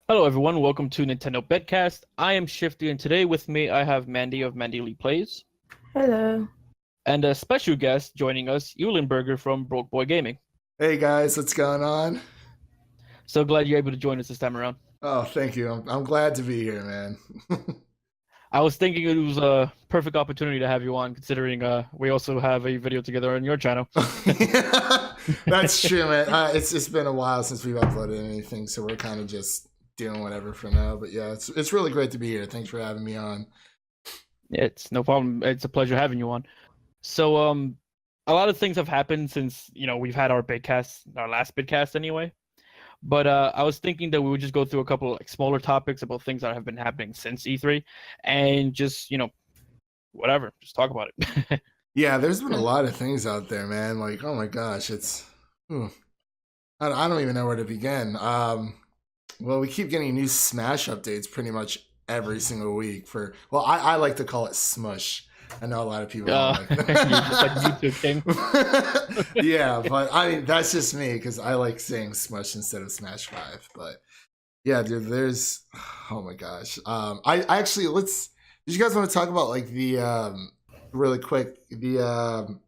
Hello everyone, welcome to Nintendo Bitcast. I am Shifty, and today with me I have Mandy of MandyleePlays. Hello. And a special guest joining us, Eulenberger from Broke Boi Gaming. Hey guys, what's going on? So glad you're able to join us this time around. Oh, thank you. I'm glad to be here, man. I was thinking it was a perfect opportunity to have you on, considering we also have a video together on your channel. That's true, man. It's been a while since we've uploaded anything, so we're kind of just doing whatever for now. But yeah, it's really great to be here. Thanks for having me on. It's no problem. It's a pleasure having you on. So a lot of things have happened since we've had our Bitcast, our last Bitcast anyway. But I was thinking that we would just go through a couple of smaller topics about things that have been happening since E3, and just whatever, just talk about it. Yeah, there's been a lot of things out there, man. Like, oh my gosh, I don't even know where to begin. Well, we keep getting new Smash updates pretty much every single week. I like to call it Smush. I know a lot of people don't like that. You're just like YouTube king. Yeah, but I mean, that's just me because I like saying Smush instead of Smash 5. But yeah, dude, there's, oh my gosh. I actually, did you guys want to talk about like the, really quick, the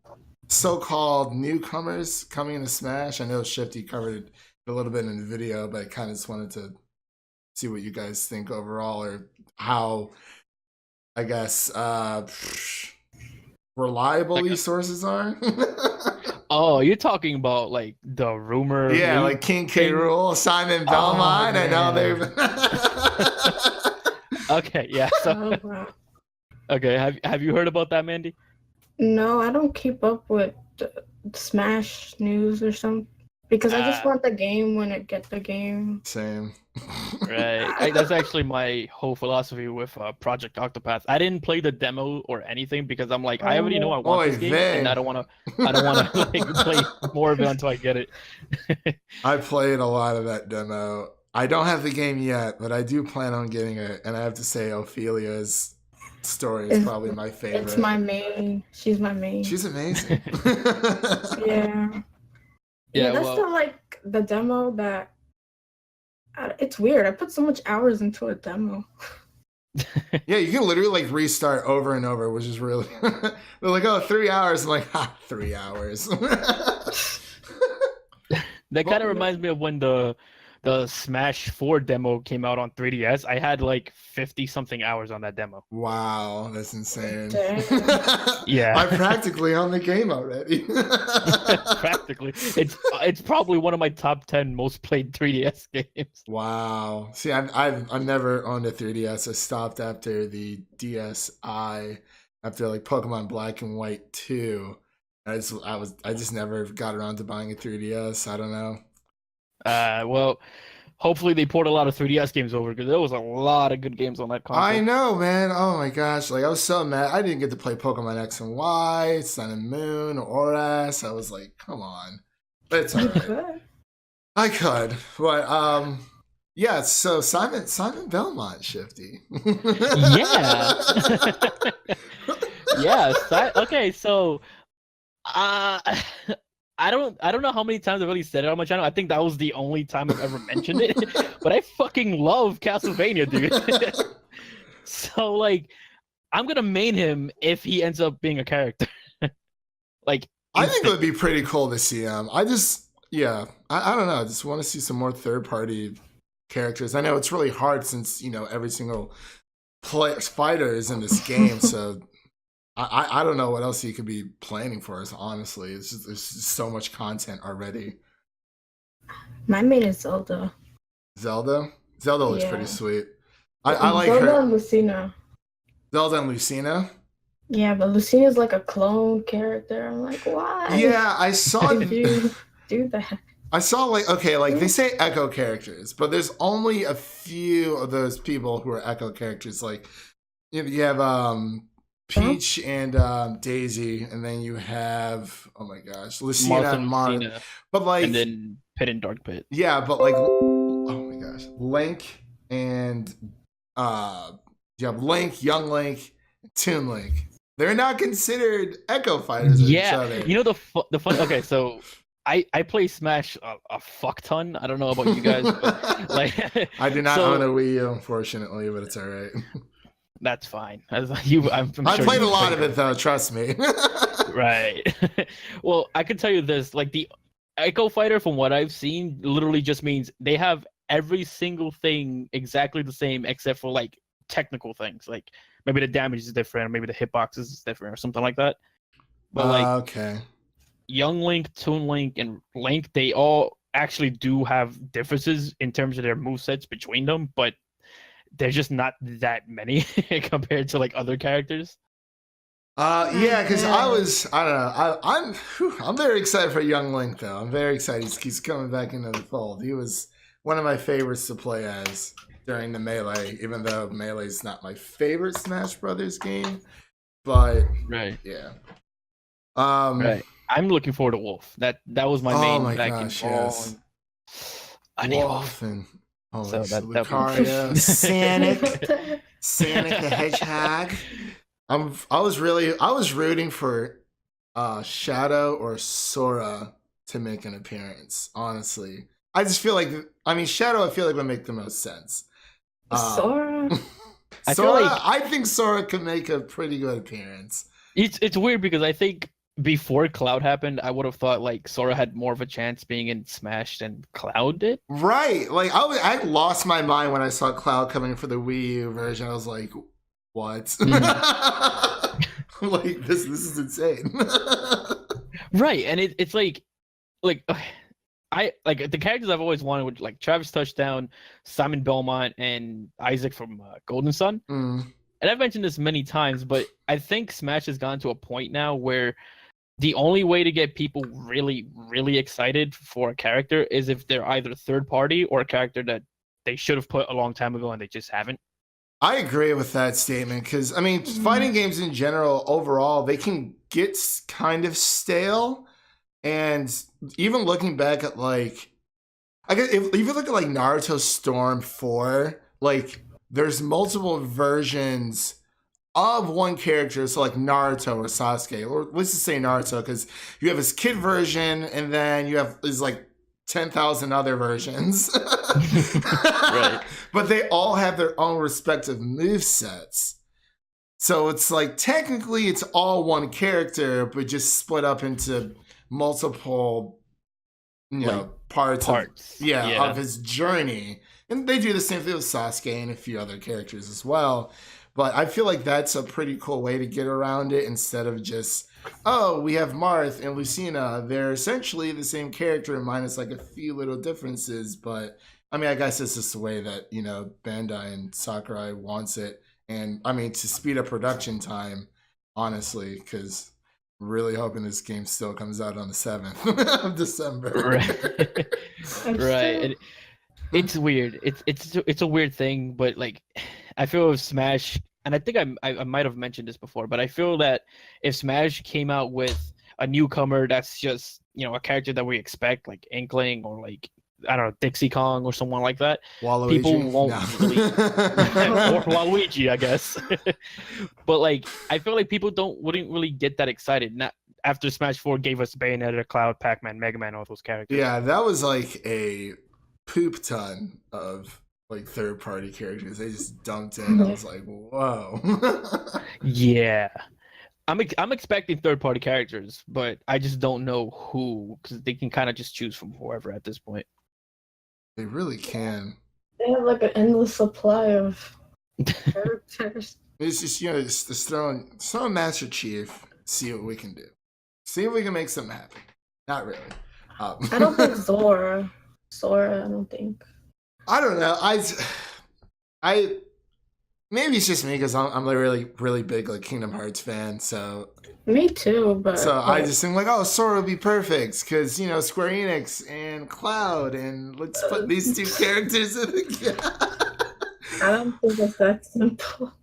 so-called newcomers coming into Smash? I know Shifty covered it a little bit in the video, but I kind of just wanted to see what you guys think overall, or how, I guess, reliable these sources are. Oh, you're talking about like the rumor? Yeah, like King K. Rool, Simon Belmont. I know they've. Okay, yeah. So, okay, have you heard about that, Mandy? No, I don't keep up with Smash news or something because I just want the game when I get the game. Same. Right. That's actually my whole philosophy with Project Octopath. I didn't play the demo or anything because I'm like, I already know I want this game, and I don't want to like play more of it until I get it. I played a lot of that demo. I don't have the game yet, but I do plan on getting it. And I have to say, Ophelia's story is probably my favorite. It's my main. She's my main. She's amazing. Yeah. Yeah, that's the like the demo that. It's weird. I put so much hours into a demo. Yeah, you can literally like restart over and over, which is really. They're like, oh, 3 hours. I'm like, 3 hours. That kind of reminds me of when the Smash 4 demo came out on 3DS. I had like 50-something hours on that demo. Wow, that's insane. Yeah. I'm practically on the game already. Practically. It's probably one of my top 10 most played 3DS games. Wow. See, I've never owned a 3DS. I stopped after the DSi, after like Pokemon Black and White 2. I just never got around to buying a 3DS. I don't know. Well, hopefully they poured a lot of 3DS games over, because there was a lot of good games on that console. I know, man. Oh my gosh. Like, I was so mad. I didn't get to play Pokemon X and Y, Sun and Moon, Oras. I was like, come on. But it's alright. I could. But yeah, so Simon Belmont, Shifty. Yeah. Yeah. Okay, so I don't know how many times I've already said it on my channel. I think that was the only time I've ever mentioned it. But I fucking love Castlevania, dude. So like, I'm gonna main him if he ends up being a character. Like, I think it would be pretty cool to see him. I don't know. I just want to see some more third-party characters. I know it's really hard since every single fighter is in this game, so. I don't know what else he could be planning for us, honestly. There's just so much content already. My main is Zelda. Zelda looks pretty sweet. I like Zelda her. and Lucina. Zelda and Lucina? Yeah, but Lucina's like a clone character. I'm like, why? Yeah, I saw you do that. I saw they say Echo characters, but there's only a few of those people who are Echo characters. Like you have Peach and Daisy, and then you have, oh my gosh, Lucina and Marth. But like, and then Pit and Dark Pit. Yeah, but like, oh my gosh, Link and you have Link, Young Link, Toon Link. they're not considered Echo Fighters of each other. You know the fun. Okay, so I play Smash a fuck ton. I don't know about you guys, but like I do not own a Wii U, unfortunately, but it's all right. That's fine. I'm sure I played a lot of it though. Trust me. Right. Well, I can tell you this: like the Echo Fighter, from what I've seen, literally just means they have every single thing exactly the same, except for like technical things, like maybe the damage is different, or maybe the hitboxes is different, or something like that. But like, okay. Young Link, Toon Link, and Link, they all actually do have differences in terms of their movesets between them, but they're just not that many compared to like other characters. Yeah, because I don't know. I'm very excited for Young Link though. I'm very excited. He's coming back into the fold. He was one of my favorites to play as during the Melee, even though Melee is not my favorite Smash Brothers game. But right, yeah. Right. I'm looking forward to Wolf. That was my main back in yes. I need Wolf. And So Lucario, Sonic the Hedgehog. I was rooting for Shadow or Sora to make an appearance. Honestly, I just feel like Shadow. I feel like would make the most sense. Sora. I think Sora could make a pretty good appearance. It's weird because I think before Cloud happened, I would have thought like Sora had more of a chance being in Smash than Cloud did. Right. Like I lost my mind when I saw Cloud coming for the Wii U version. I was like, what? Like this is insane. Right. And it's like I like the characters I've always wanted with like Travis Touchdown, Simon Belmont, and Isaac from Golden Sun. And I've mentioned this many times, but I think Smash has gone to a point now where the only way to get people really, really excited for a character is if they're either third party or a character that they should have put a long time ago and they just haven't. I agree with that statement because, fighting games in general, overall, they can get kind of stale. And even looking back at, like, I guess if you look at, like, Naruto Storm 4, like, there's multiple versions of one character, so like Naruto or Sasuke, or let's just say Naruto, because you have his kid version, and then you have his like 10,000 other versions. Right. But they all have their own respective movesets. So it's like technically it's all one character, but just split up into multiple, parts. Of his journey. And they do the same thing with Sasuke and a few other characters as well. But I feel like that's a pretty cool way to get around it instead of just, we have Marth and Lucina. They're essentially the same character minus like a few little differences. But I guess it's just the way that, Bandai and Sakurai wants it. And to speed up production time, honestly, because I'm really hoping this game still comes out on the 7th of December. Right. It's weird. It's a weird thing, but like, I feel with Smash, and I think I might have mentioned this before, but I feel that if Smash came out with a newcomer that's just a character that we expect, like Inkling or like I don't know Dixie Kong or someone like that, Waluigi? People won't really, or Waluigi, I guess. But like, I feel like people wouldn't really get that excited. Not after Smash 4 gave us Bayonetta, Cloud, Pac-Man, Mega Man, all those characters. Yeah, that was like a poop ton of like third-party characters. They just dumped in. I was like, whoa. Yeah, I'm expecting third-party characters, but I just don't know who, because they can kind of just choose from whoever at this point. They really can. They have like an endless supply of characters. It's just throw Master Chief. See what we can do. See if we can make something happen. Not really. I don't think Sora. I don't think. I don't know. I maybe it's just me because I'm a really, really big like Kingdom Hearts fan. So me too, but I just think like, Sora would be perfect because Square Enix and Cloud, and let's put these two characters in the I don't think it's that simple.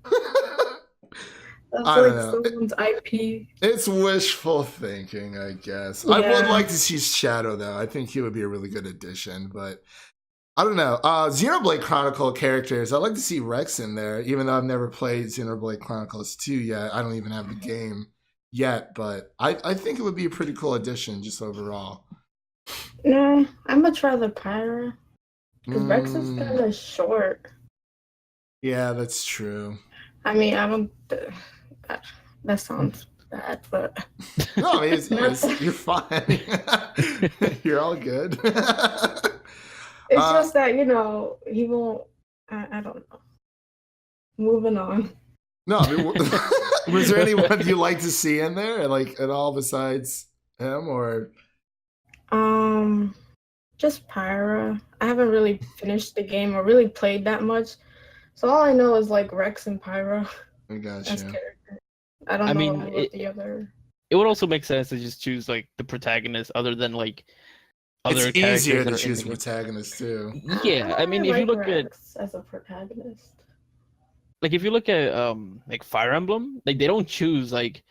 That's I don't know. Someone's IP. It's wishful thinking, I guess. Yeah. I would like to see Shadow though. I think he would be a really good addition, but I don't know. Xenoblade Chronicle characters. I'd like to see Rex in there, even though I've never played Xenoblade Chronicles 2 yet. I don't even have the game yet, but I think it would be a pretty cool addition just overall. No, I'd much rather Pyra. Because Rex is kind of short. Yeah, that's true. I mean, I don't. That sounds bad, but. No, I mean, you're fine. You're all good. It's just that, he won't. I don't know. Moving on. No, I mean, was there anyone you like to see in there, like at all besides him, or? Just Pyra. I haven't really finished the game or really played that much, so all I know is like Rex and Pyra. I gotcha. I don't know what the other. It would also make sense to just choose like the protagonist, other than like other. It's easier to choose protagonist too. Yeah, I mean, if you look Rex as a protagonist, like if you look at like Fire Emblem, like they don't choose like,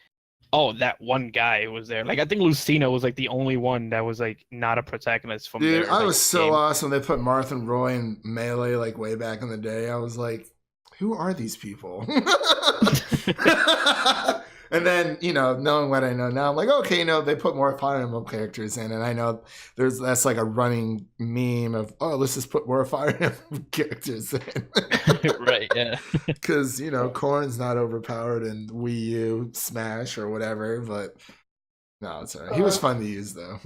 oh, that one guy was there. Like I think Lucina was like the only one that was like not a protagonist from there. Dude, I was so awesome. They put Marth and Roy in Melee like way back in the day. I was like, who are these people? And then, knowing what I know now, I'm like, okay, they put more Fire Emblem characters in, and I know that's like a running meme of, oh, let's just put more Fire Emblem characters in. Right, yeah. Because, Corrin's not overpowered in Wii U, Smash, or whatever, but no, it's all right. He was fun to use, though.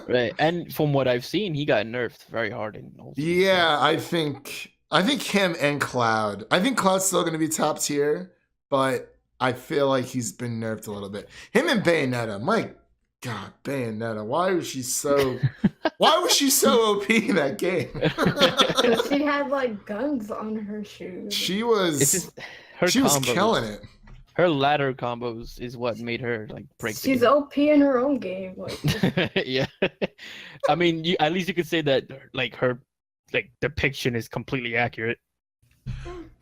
Right, and from what I've seen, he got nerfed very hard in Yeah, I think him and Cloud. I think Cloud's still going to be top tier, but I feel like he's been nerfed a little bit. Him and Bayonetta. My God, Bayonetta. Why was she so OP in that game? She had like guns on her shoes. She was killing it. Her ladder combos is what made her like break. She's OP in her own game. Like. Yeah. I mean, at least you could say that like her like depiction is completely accurate.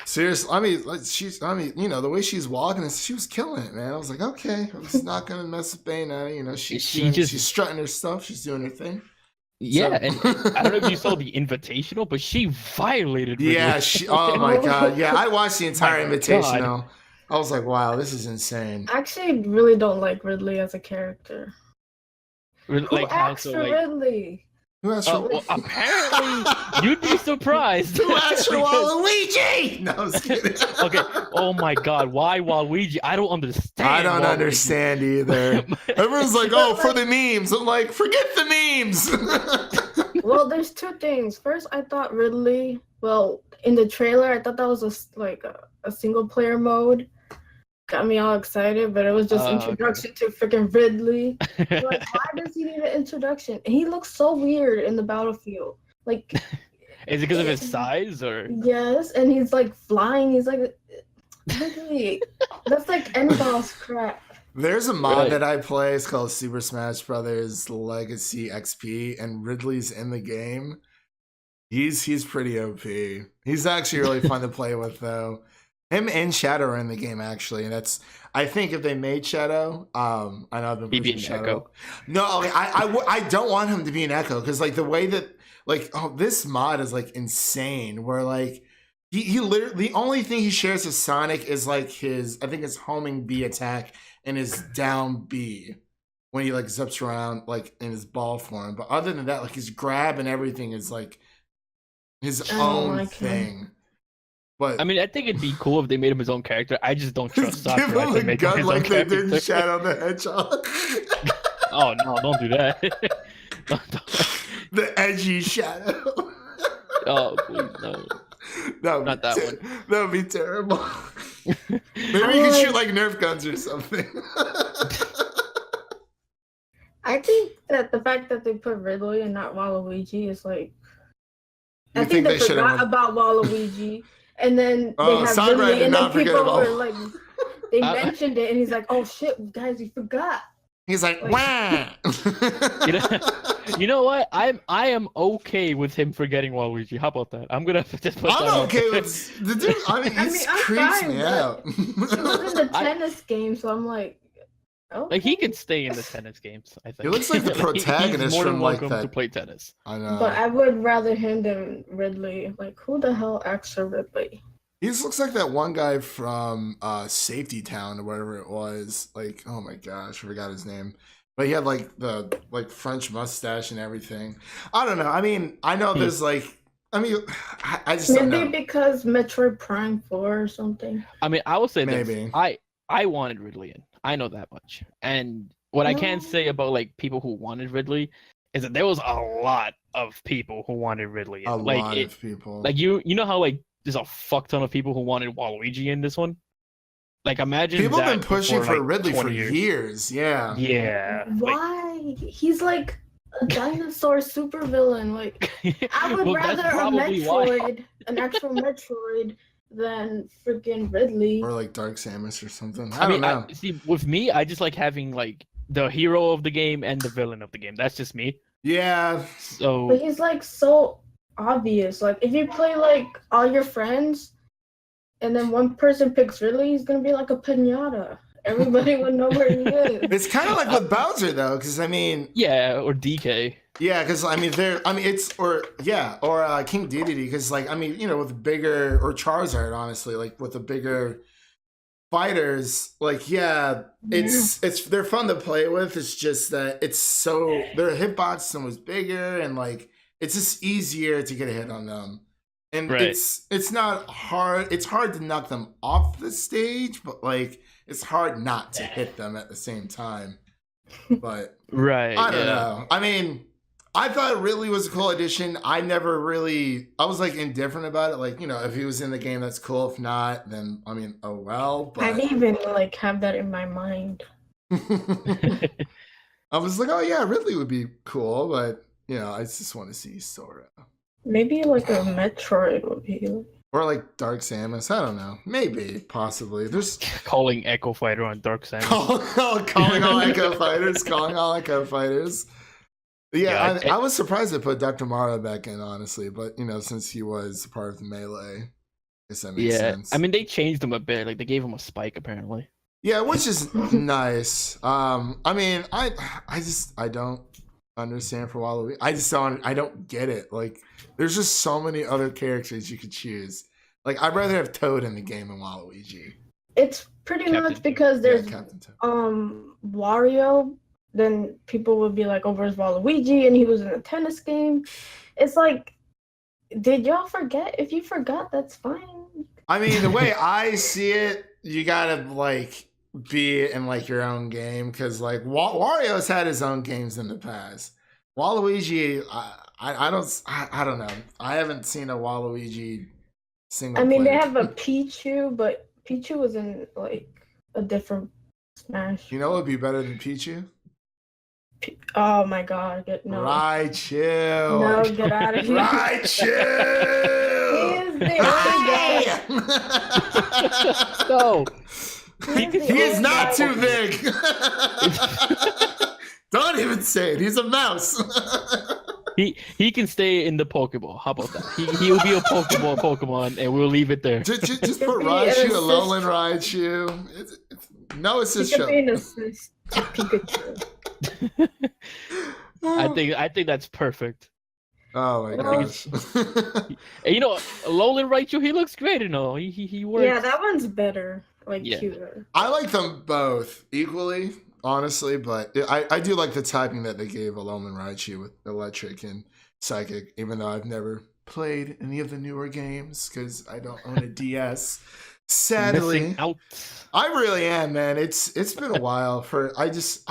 Seriously, I mean, the way she's walking, she was killing it, man. I was like, okay, I'm just not gonna mess with Bayonetta. She's strutting her stuff, she's doing her thing. Yeah, so. And I don't know if you saw the Invitational, but she violated. Yeah, oh my God, yeah, I watched the entire Invitational. God. I was like, wow, this is insane. I actually really don't like Ridley as a character. Who asked for Ridley? Who asked for well, apparently, you'd be surprised. Who asked for Waluigi? No, I was kidding. Okay. Oh my God, why Waluigi? I don't understand. I don't understand either. Everyone's like, oh, for the memes. I'm like, forget the memes. Well, there's two things. First, I thought Ridley. Well, in the trailer, I thought that was a single player mode. Got me all excited, but it was just introduction to freaking Ridley. Like, why does he need an introduction? And he looks so weird in the battlefield. Like, is it because of his size or? Yes, and he's like flying. He's like, Ridley. That's like end boss crap. There's a mod that I play. It's called Super Smash Brothers Legacy XP, and Ridley's in the game. He's pretty OP. He's actually really fun to play with, though. Him and Shadow are in the game, actually, and that's. I think if they made Shadow, I know I've been pushing Shadow. Echo. No, I don't want him to be an Echo because like the way that this mod is like insane. Where like he literally the only thing he shares with Sonic is like his homing B attack and his down B when he like zips around like in his ball form. But other than that, like his grab and everything is like his own thing. But I mean, I think it'd be cool if they made him his own character. I just don't trust Sakura. Give him a gun like they did in Shadow the Hedgehog. Oh no! Don't do that. The edgy Shadow. Oh please no! No, not that one. That would be terrible. Maybe you can shoot like Nerf guns or something. I think that the fact that they put Ridley and not Waluigi is like. I think they forgot about Waluigi. And then they have Ridley, and then people were like, they mentioned it, and he's like, "Oh shit, guys, you forgot." He's like, "Wah." You know what? I am okay with him forgetting Waluigi. How about that? I'm gonna just put I'm okay with the dude. I mean, he creeps me out. He was in the tennis game, so I'm like, Okay. Like he could stay in the tennis games. I think He looks like the protagonist he's more than from like welcome to that. play tennis. I know. But I would rather him than Ridley. Like, who the hell acts for Ridley? He just looks like that one guy from Safety Town or whatever it was. Like, oh my gosh, I forgot his name. But he had like the French mustache and everything. I don't know. I mean, I know there's like, I mean, I just don't know. Maybe because Metroid Prime 4 or something. I mean, I will say Maybe. this. I wanted Ridley in. I know that much. And what I can say about like people who wanted Ridley is that there was a lot of people who wanted Ridley in. A like, lot of people. Like you know how like there's a fuck ton of people who wanted Waluigi in this one? Like imagine people have been pushing for like, Ridley for years. Yeah. Yeah. Why? He's like a dinosaur supervillain. Like I would rather a Metroid, an actual Metroid, than freaking Ridley. Or like Dark Samus or something. I don't know. See, with me, I just like having like the hero of the game and the villain of the game. That's just me. Yeah. So But he's like so obvious. Like if you play like all your friends and then one person picks Ridley, he's gonna be like a pinata. Everybody would know where he is. It's kind of like with Bowser though, because I mean, yeah, or DK. yeah, because I mean, or King Dedede, because like I mean, you know, with bigger or Charizard, honestly, like with the bigger fighters, like yeah, it's they're fun to play with. It's just that it's so their hitbox so much bigger, and like it's just easier to get a hit on them. And it's not hard. It's hard to knock them off the stage, but like it's hard not to hit them at the same time. But right, I don't know. I mean, I thought it really was a cool addition. I was like indifferent about it. Like, you know, if he was in the game, that's cool. If not, then I mean, oh well. But I didn't even like have that in my mind. I was like, oh yeah, Ridley would be cool, but you know, I just want to see Sora. Maybe like a Metroid would be. Or like Dark Samus. I don't know. Maybe, possibly. There's calling Echo Fighter on Dark Samus. calling all Echo Fighters. Calling all Echo Fighters. Yeah, I was surprised they put Dr. Mara back in, honestly. But, you know, since he was part of the Melee, I guess that makes sense. I mean, they changed him a bit. Like, they gave him a spike, apparently. Yeah, which is nice. I mean, I don't understand for Waluigi. I don't get it. Like, there's just so many other characters you could choose. Like, I'd rather have Toad in the game than Waluigi. It's pretty much because there's Wario. Then people would be like, "Oh, where's Waluigi?" And he was in a tennis game. It's like, did y'all forget? If you forgot, that's fine. I mean, the way I see it, you gotta like be in like your own game, because like Wario's had his own games in the past. Waluigi, I don't know. I haven't seen a Waluigi single. I mean, they have a Pichu, but Pichu was in like a different Smash. You know what would be better than Pichu? Oh my god, no. Raichu. No, get out of here. Raichu! No. He is not too big. Don't even say it. He's a mouse. He can stay in the Pokeball. How about that? He will be a Pokemon, and we'll leave it there. Just put Raichu, a Alolan Raichu. No assist show. Pikachu. I think that's perfect. Oh my gosh. And you know, Alolan Raichu, he looks great and all. He works. Yeah, that one's better. Like cuter. I like them both equally, honestly, but I do like the typing that they gave Alolan Raichu with Electric and Psychic, even though I've never played any of the newer games because I don't own a DS. Sadly, missing out. I really am, man. It's been a while I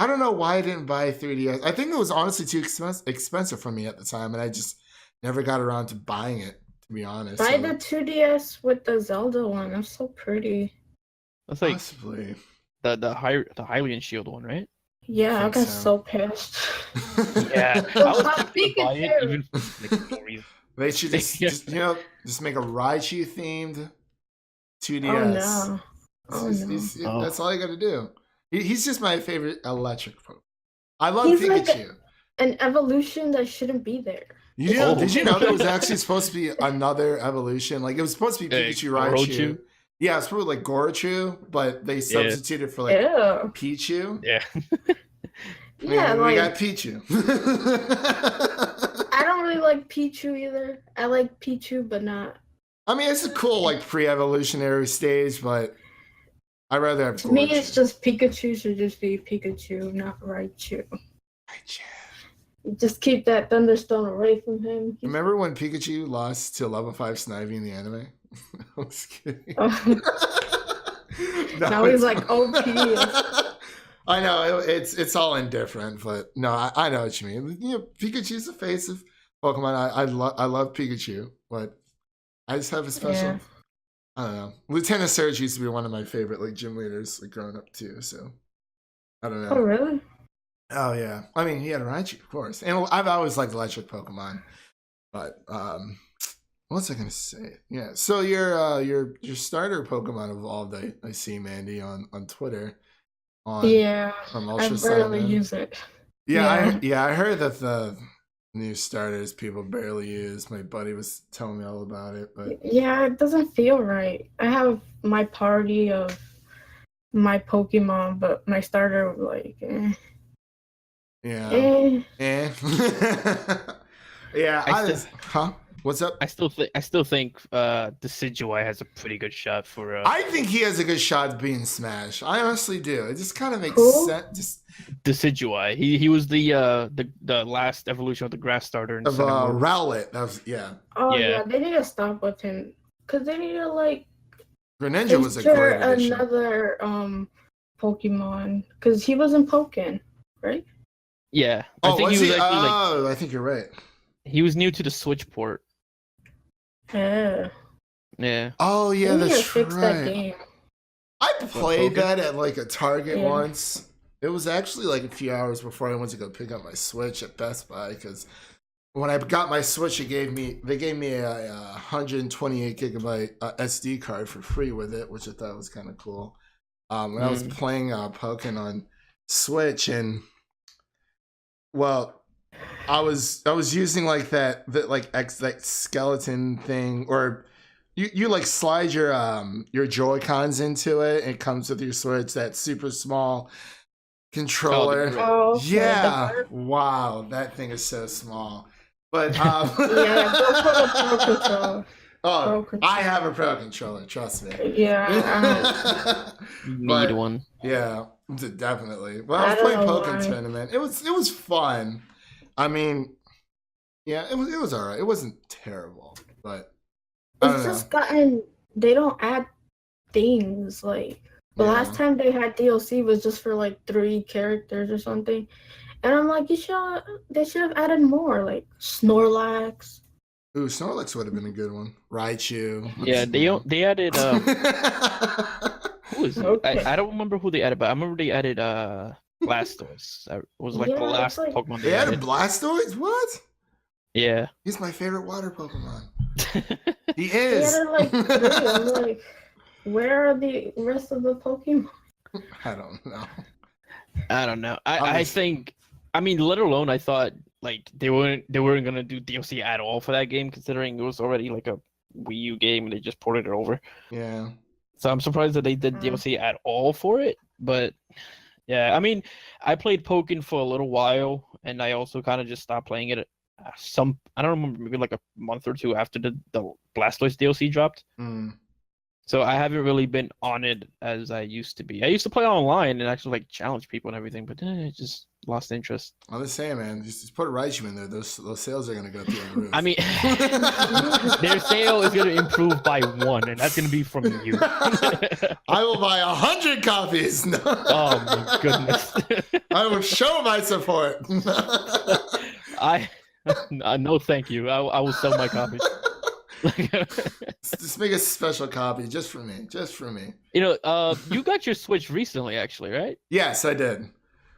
don't know why I didn't buy a 3DS. I think it was honestly too expensive for me at the time, and I just never got around to buying it, to be honest. Buy the 2DS with the Zelda one. That's so pretty. That's like possibly the Hylian Shield one, right? Yeah, I got so pissed. Yeah, I was thinking to buy it even for like, no reason. They should just make a Raichu themed 2DS. Oh no! That's all you got to do. He's just my favorite electric Pokemon. I love He's Pikachu. Like an evolution that shouldn't be there. Did you know there was actually supposed to be another evolution? Like it was supposed to be Pikachu Raichu. Yeah, it's probably like Gorachu, but they substituted for like Pichu. Yeah. Yeah, we got Pichu. I don't really like Pichu either. I like Pichu, but not. I mean, it's a cool like pre-evolutionary stage, but I'd rather have. To me, it's just Pikachu should just be Pikachu, not Raichu. Just keep that Thunderstone away from him. Remember when Pikachu lost to level 5 Snivy in the anime? I was kidding. Now he's like OP. I know it's all indifferent, but no, I know what you mean. You know, Pikachu's the face of Pokemon. I love Pikachu, but I just have a special. Yeah. I don't know. Lieutenant Surge used to be one of my favorite like gym leaders, like growing up too. So I don't know. Oh really? Oh yeah. I mean, he had a Raichu, of course, and I've always liked electric Pokemon. But what was I gonna say? Yeah. So your starter Pokemon evolved. I see Mandy on Twitter. From Ultra I barely use it. Yeah. I heard that the new starters people barely use. My buddy was telling me all about it, but yeah, it doesn't feel right. I have my party of my Pokemon, but my starter like. Yeah. Yeah. What's up? I still think Decidueye has a pretty good shot for. I think he has a good shot at being Smash. I honestly do. It just kind of makes sense. Decidueye. He was the last evolution of the grass starter of Rowlet. That was Oh yeah. They need to stop with him because they need to like. Greninja was a great addition. Another Pokemon because he wasn't Pokken, right? Yeah. I think he was actually I think you're right. He was new to the Switch port. Yeah. Yeah. Oh yeah, that's right. That game. I played that at like a Target once. It was actually like a few hours before I went to go pick up my Switch at Best Buy because when I got my Switch, they gave me a 128 gigabyte SD card for free with it, which I thought was kind of cool. When I was playing Pokemon on Switch, and well, I was using like that skeleton thing, or you like slide your Joy-Cons into it. It comes with your Switch, that super small controller. Yeah. Wow, that thing is so small. But yeah, go put a Pro controller. Oh, I have a Pro controller, trust me. Yeah. Need one. Yeah, definitely. Well, I was playing Pokemon Tournament. It was fun. I mean, yeah, it was all right. It wasn't terrible, but it's just they don't add things. Like the last time they had DLC was just for like 3 characters or something, and I'm like, they should have added more, like Snorlax. Ooh, Snorlax would have been a good one. Raichu. Yeah, they added. Who is it? Okay. I don't remember who they added, but I remember they added Blastoise. That was like the last Pokemon they added. Blastoise? What? Yeah. He's my favorite water Pokemon. He is. They added like 3. I'm like, where are the rest of the Pokemon? I don't know. I think. I mean, let alone I thought like they weren't gonna do DLC at all for that game, considering it was already like a Wii U game and they just ported it over. Yeah. So I'm surprised that they did DLC at all for it. But yeah, I mean, I played Pokken for a little while, and I also kind of just stopped playing it. I don't remember, maybe like a month or 2 after the Blastoise DLC dropped. So I haven't really been on it as I used to be. I used to play online and actually like challenge people and everything, but I just lost interest. I'm just saying, man, just put Raichu in there. Those sales are gonna go through the roof. I mean, their sale is gonna improve by 1, and that's gonna be from you. I will buy 100 copies. Oh my goodness! I will show my support. No, thank you. I will sell my copies. Just make a special copy just for me. You know, you got your Switch recently, actually, right? Yes, I did.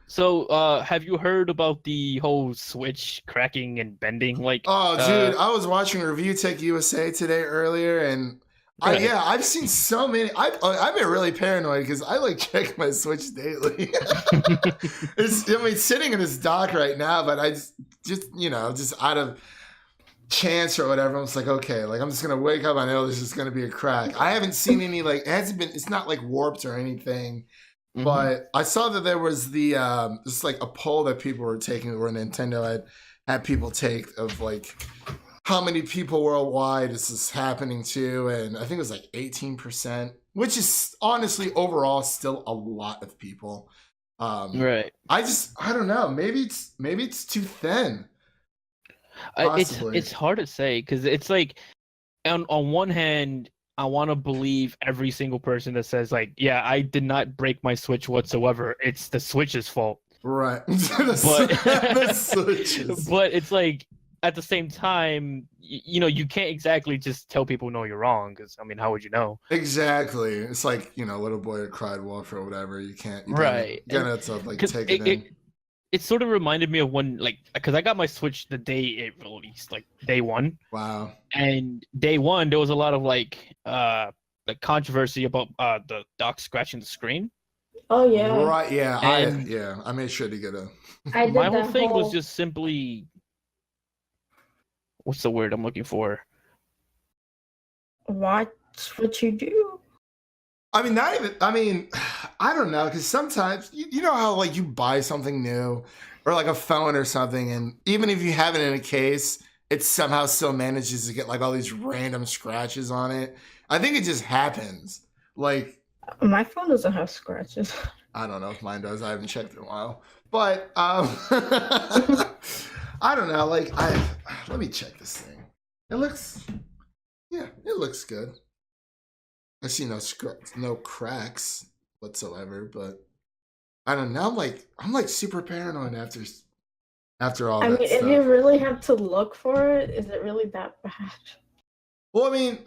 So, have you heard about the whole Switch cracking and bending? Like, dude, I was watching Review Tech USA today earlier, and I've seen so many. I've been really paranoid because I like check my Switch daily. It's sitting in this dock right now, but I just out of chance or whatever. I'm just like, okay, like I'm just gonna wake up. I know this is gonna be a crack. I haven't seen any like it hasn't been. It's not like warped or anything. But I saw that there was the just like a poll that people were taking where Nintendo had people take of like how many people worldwide is this happening to, and I think it was like 18%, which is honestly overall still a lot of people. Right. I don't know. Maybe it's too thin. It's hard to say because it's like on one hand, I want to believe every single person that says like, yeah, I did not break my Switch whatsoever. It's the Switch's fault. Right. The Switches. But it's like at the same time, you know, you can't exactly just tell people no, you're wrong because I mean, how would you know? Exactly. It's like, you know, little boy cried wolf or whatever. You can't. Right. You gotta have to like take it in. It sort of reminded me of when, like, because I got my Switch the day it released, like day one. Wow. And day one, there was a lot of like controversy about the dock scratching the screen. Oh yeah. Right. Yeah. And I made sure to get a. My whole thing was just simply, what's the word I'm looking for? Watch what you do. I mean, not even. I mean, I don't know, because sometimes you know how like you buy something new, or like a phone or something, and even if you have it in a case, it somehow still manages to get like all these random scratches on it. I think it just happens. Like my phone doesn't have scratches. I don't know if mine does. I haven't checked in a while, but I don't know. Like let me check this thing. It looks good. I see no cracks whatsoever, but I don't know. I'm like super paranoid after all that mean, stuff. if you really have to look for it, is it really that bad? Well, I mean,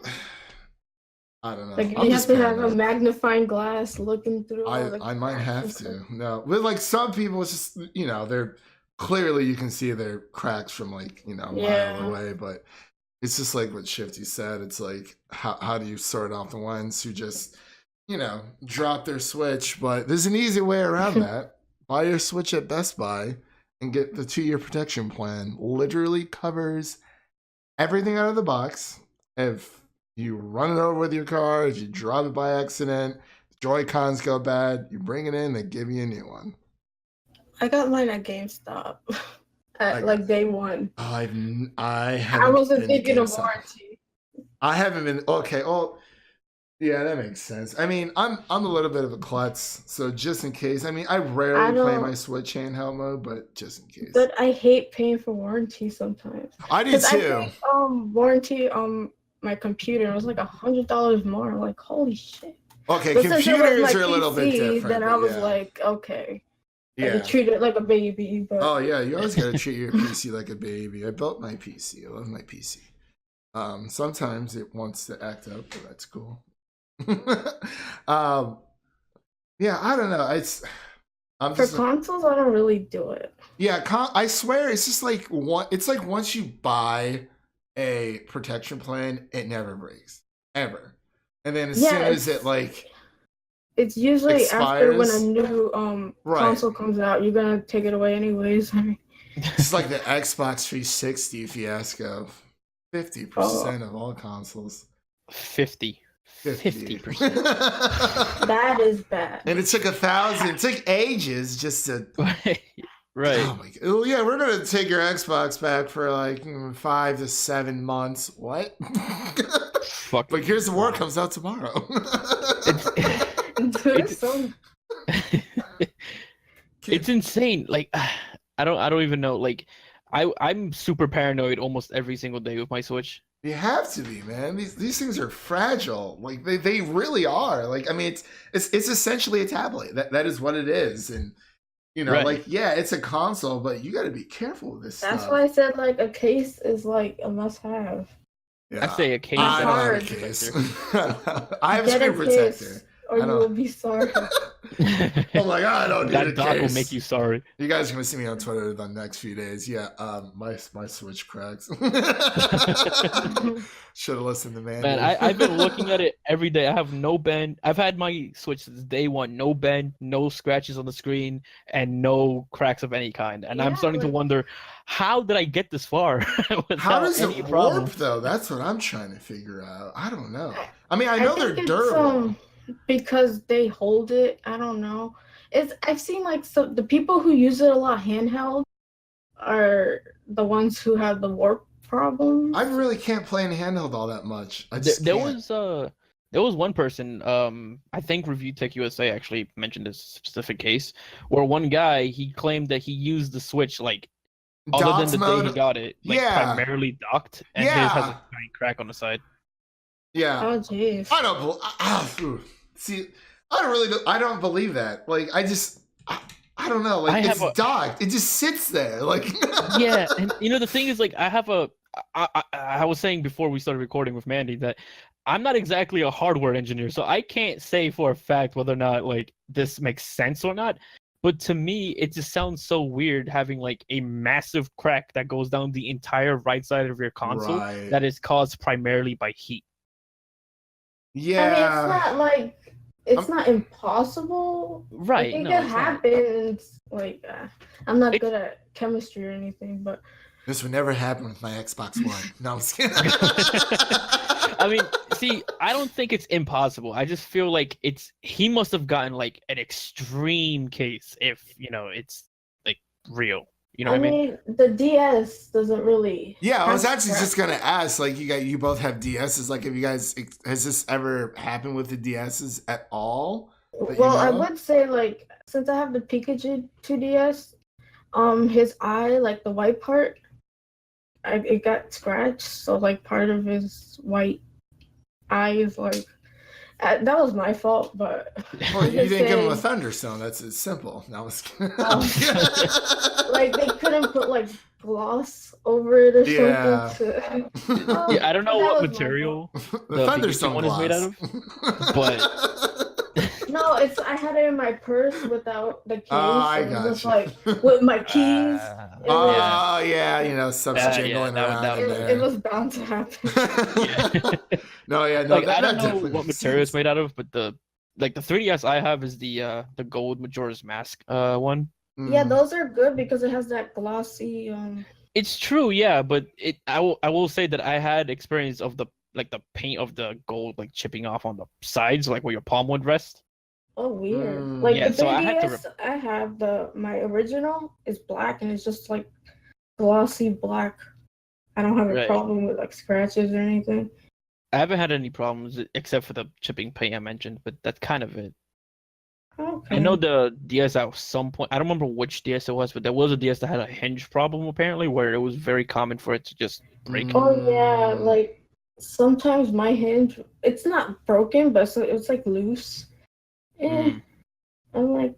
I don't know. Like you have to have a magnifying glass looking through. I might have to. No, with like some people, it's just, you know, they're clearly you can see their cracks from like, you know, a mile away, but. It's just like what Shifty said. It's like, how do you sort out the ones who just, you know, drop their Switch? But there's an easy way around that. Buy your Switch at Best Buy and get the 2-year protection plan. Literally covers everything out of the box. If you run it over with your car, if you drop it by accident, Joy-Cons go bad, you bring it in, they give you a new one. I got mine at GameStop. Like day one. I wasn't thinking of warranty. I haven't been okay. Oh, yeah, that makes sense. I mean, I'm a little bit of a klutz, so just in case. I mean, I rarely play my Switch handheld mode, but just in case. But I hate paying for warranty sometimes. I do too. I paid, warranty on my computer. It was like $100 more. I'm like, holy shit. Okay, but computers are a little bit different. Then I was like, okay. Yeah. Treat it like a baby. But... Oh yeah, you always gotta treat your PC like a baby. I built my PC. I love my PC. Sometimes it wants to act up, but that's cool. Yeah, I don't know. For consoles, I don't really do it. Yeah, I swear it's just like it's like once you buy a protection plan, it never breaks ever, and then as soon as it like. It's usually expires. After when a new console comes out, you're gonna take it away anyways. It's like the Xbox 360 fiasco. 50% of all consoles. 50%. That is bad. And it took 1,000. It took ages just to. Right. Oh my god. Oh yeah, we're gonna take your Xbox back for like 5 to 7 months. What? Fuck. But Gears of War comes out tomorrow. It's insane. Like I don't even know. Like I'm super paranoid almost every single day with my Switch. You have to be, man. These things are fragile. Like they really are. Like I mean, it's essentially a tablet. That is what it is. And you know, like yeah, it's a console, but you got to be careful with this stuff. That's why I said like a case is like a must-have. Yeah. I'd say a case. I don't have a case. I have a screen protector. or you will be sorry. Oh my god, I don't need That a doc will case. make you sorry. You guys are gonna see me on Twitter the next few days. Yeah, my Switch cracks. Should have listened to Mandy. Man, I've been looking at it every day. I have no bend. I've had my Switch since day one. No bend, no scratches on the screen, and no cracks of any kind. And I'm starting to wonder, how did I get this far? How does it warp problem? though? That's what I'm trying to figure out. I don't know. I mean, I know they're durable. Because they hold it. I don't know. I've seen like the people who use it a lot handheld are the ones who have the warp problem. I really can't play in handheld all that much. There was one person, I think Review Tech USA actually mentioned this specific case where one guy, he claimed that he used the Switch like other than the day he got it, like primarily docked, and his has a giant crack on the side. Yeah. Oh jeez. I don't see. I don't believe that. Like I don't know. Like it's docked. It just sits there. Like yeah, and you know the thing is, like I was saying before we started recording with Mandy that I'm not exactly a hardware engineer, so I can't say for a fact whether or not like this makes sense or not. But to me, it just sounds so weird having like a massive crack that goes down the entire right side of your console that is caused primarily by heat. Yeah, I mean, it's not like it's not impossible. Right. I think it happens. Like, I'm not good at chemistry or anything, but this would never happen with my Xbox One. No, I'm just kidding. I mean, see, I don't think it's impossible. I just feel like he must have gotten like an extreme case if, it's like real. You know what I mean? The DS doesn't really. Yeah, I was actually just gonna ask. Like, you both have DSs. Like, has this ever happened with the DSs at all? Well, I would say like since I have the Pikachu 2DS, his eye, like the white part, it got scratched. So like part of his white eye is like. That was my fault, but well, you didn't give him a Thunderstone. It's simple. That was like they couldn't put like gloss over it or something. Yeah, I don't know what material the Thunderstone one is made out of, but no, I had it in my purse without the case. I got just like with my keys. Stuff jingling around. It was bound to happen. No, I don't know what material it's made out of, but the 3DS I have is the gold Majora's Mask one. Yeah, those are good because it has that glossy. It's true, yeah, but I will say that I had experience of the paint of the gold like chipping off on the sides, like where your palm would rest. Oh, weird. Like yeah, the 3DS, I have my original is black and it's just like glossy black. I don't have a problem with like scratches or anything. I haven't had any problems except for the chipping paint I mentioned, but that's kind of it. Okay. I know the DS at some point, I don't remember which DS it was, but there was a DS that had a hinge problem apparently, where it was very common for it to just break. Oh yeah, like sometimes my hinge, it's not broken, but it's like loose. I'm like,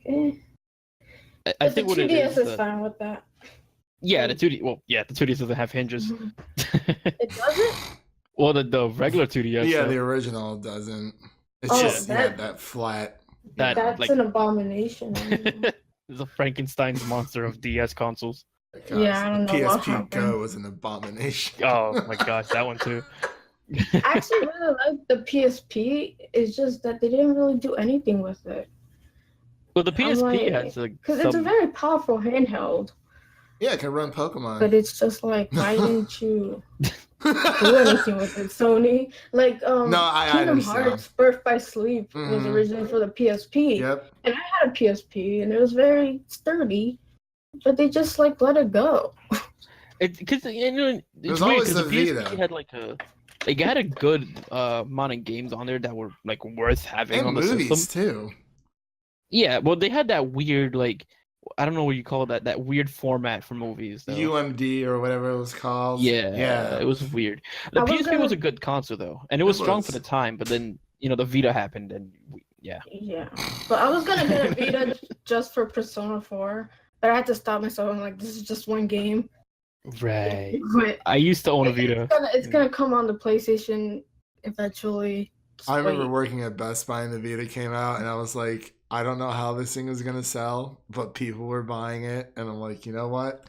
I think the what 2DS is fine with that. Yeah, the 2D. Well, yeah, the 2DS doesn't have hinges. It doesn't? Well, the regular 2DS. Yeah, the original doesn't. It's just that flat. That's like, an abomination. It's a Frankenstein's monster of DS consoles. Gosh, yeah, I don't know what happened. PSP Go was an abomination. Oh my gosh, that one too. I actually really like the PSP. It's just that they didn't really do anything with it. Well, the PSP has because it's a very powerful handheld. Yeah, it can run Pokemon. But it's just like, why didn't you do anything with it, Sony? Like, Kingdom Hearts Birth by Sleep was originally for the PSP. Yep. And I had a PSP, and it was very sturdy, but they just like let it go. Because it's was weird always because the Vita. PSP had like they had a good amount of games on there that were like worth having and on the movies system too. Yeah, well, they had that weird like. I don't know what you call that weird format for movies. Though. UMD or whatever it was called. Yeah, it was weird. The PSP was a good console though, and it was strong for the time. But then the Vita happened, and Yeah, but I was gonna get a Vita just for Persona 4, but I had to stop myself. I'm like, this is just one game. Right. But I used to own a Vita. It's gonna come on the PlayStation eventually I remember working at Best Buy and the Vita came out, and I was like, I don't know how this thing is gonna sell, but people were buying it, and I'm like, you know what?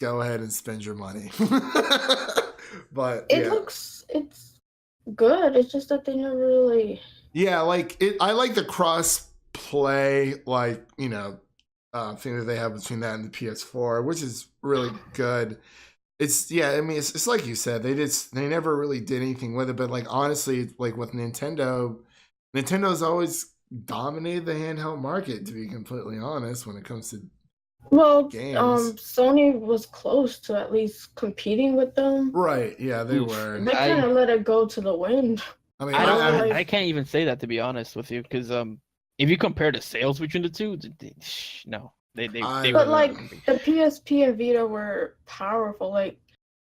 Go ahead and spend your money. But it's good. It's just that they never really. Yeah, like I like the cross play, like thing that they have between that and the PS4, which is really good. It's I mean, it's like you said, they never really did anything with it, but like honestly, like with Nintendo's always dominated the handheld market, to be completely honest, when it comes to games. Sony was close to at least competing with them. Right? Yeah, they were. They kind of let it go to the wind. I mean, I can't even say that, to be honest with you, because if you compare the sales between the two, no. But like the PSP and Vita were powerful. Like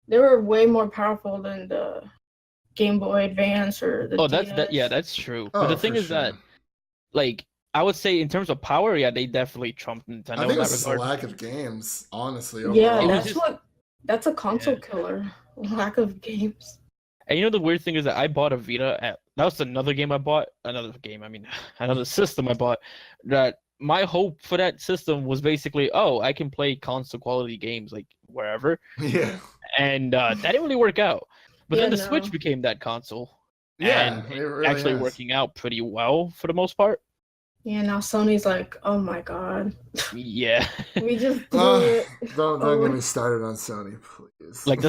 they were way more powerful than the Game Boy Advance or the DS. That's true. But the thing is that, like, I would say in terms of power, they definitely trumped Nintendo. I think it's the lack of games, honestly. Overall. Yeah, that's a console killer. Lack of games. And you know the weird thing is that I bought a Vita. That was another game I bought. Another system I bought. That my hope for that system was basically, I can play console quality games like wherever. Yeah. And that didn't really work out. But then the Switch became that console. Yeah, and it really actually working out pretty well for the most part. Yeah, now Sony's like, oh my god. Yeah. We just do it. Don't get me started on Sony, please. Like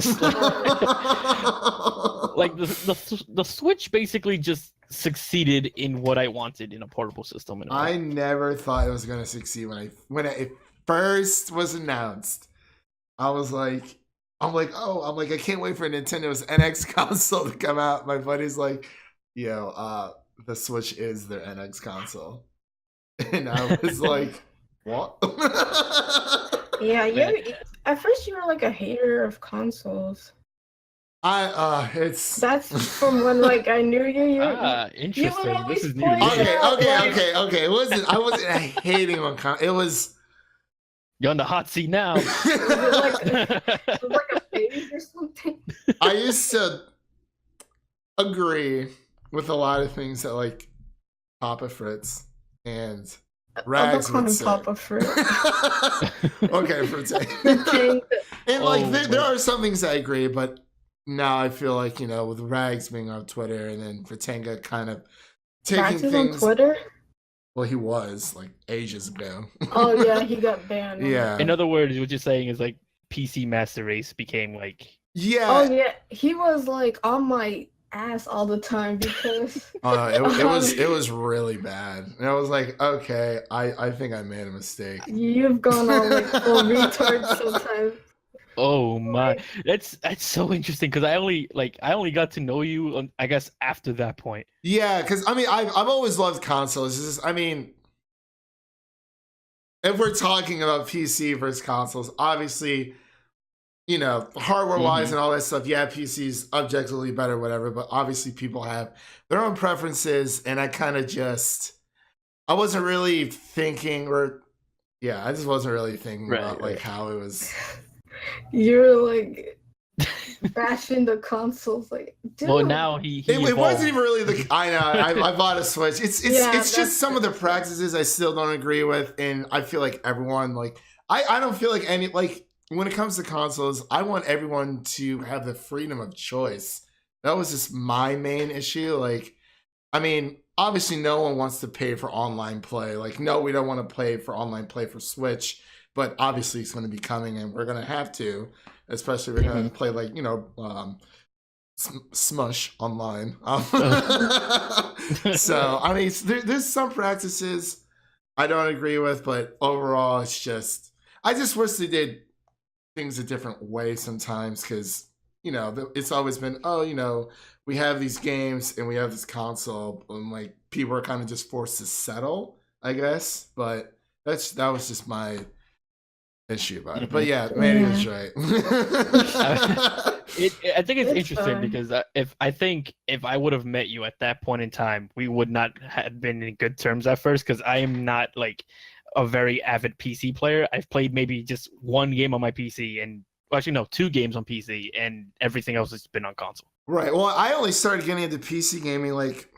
the Switch basically just succeeded in what I wanted in a portable system. I never thought it was going to succeed when it first was announced. I'm like, I can't wait for Nintendo's NX console to come out. My buddy's like, the Switch is their NX console. And I was like, what? Yeah, at first you were like a hater of consoles. That's from when I knew you. Interesting. This is new. Okay. I wasn't hating on it was. You're on the hot seat now. Was it like a phase or something? I used to agree with a lot of things that like Papa Fritz and Rags would say. Papa Fritz. Okay, Fritz. And there are some things I agree, but now I feel like with Rags being on Twitter and then Fritanga kind of taking Rags things on Twitter. Well, he was like ages ago. Oh yeah, he got banned. Yeah. In other words, what you're saying is like PC Master Race became like. Yeah. Oh yeah, he was like on my ass all the time because. It was really bad, and I was like, okay, I think I made a mistake. You've gone all like full retard sometimes. Oh my, that's so interesting because I only got to know you I guess after that point. Yeah, because I mean I've always loved consoles. I mean, if we're talking about PC versus consoles, obviously, hardware wise and all that stuff. Yeah, PC's objectively better, whatever. But obviously, people have their own preferences, and I kind of I wasn't really thinking, I just wasn't really thinking about how it was. You're like bashing the consoles, like. Dude. Well, now it wasn't even really I know. I bought a Switch. It's just some of the practices I still don't agree with, and I feel like everyone I don't feel like any when it comes to consoles, I want everyone to have the freedom of choice. That was just my main issue. I mean, obviously, no one wants to pay for online play. No, we don't want to pay for online play for Switch. But obviously, it's going to be coming, and we're going to have to, especially if we're going to play Smush online. So I mean, there's some practices I don't agree with, but overall, it's just I just wish they did things a different way sometimes because it's always been we have these games and we have this console, and people are kind of just forced to settle, I guess. But that was just my issue about it. But yeah, Mandy was right. I think it's interesting fine. because if I would have met you at that point in time, we would not have been in good terms at first because I am not a very avid PC player. I've played maybe just one game on my PC and actually no, 2 games on PC and everything else has been on console. Right. Well, I only started getting into PC gaming like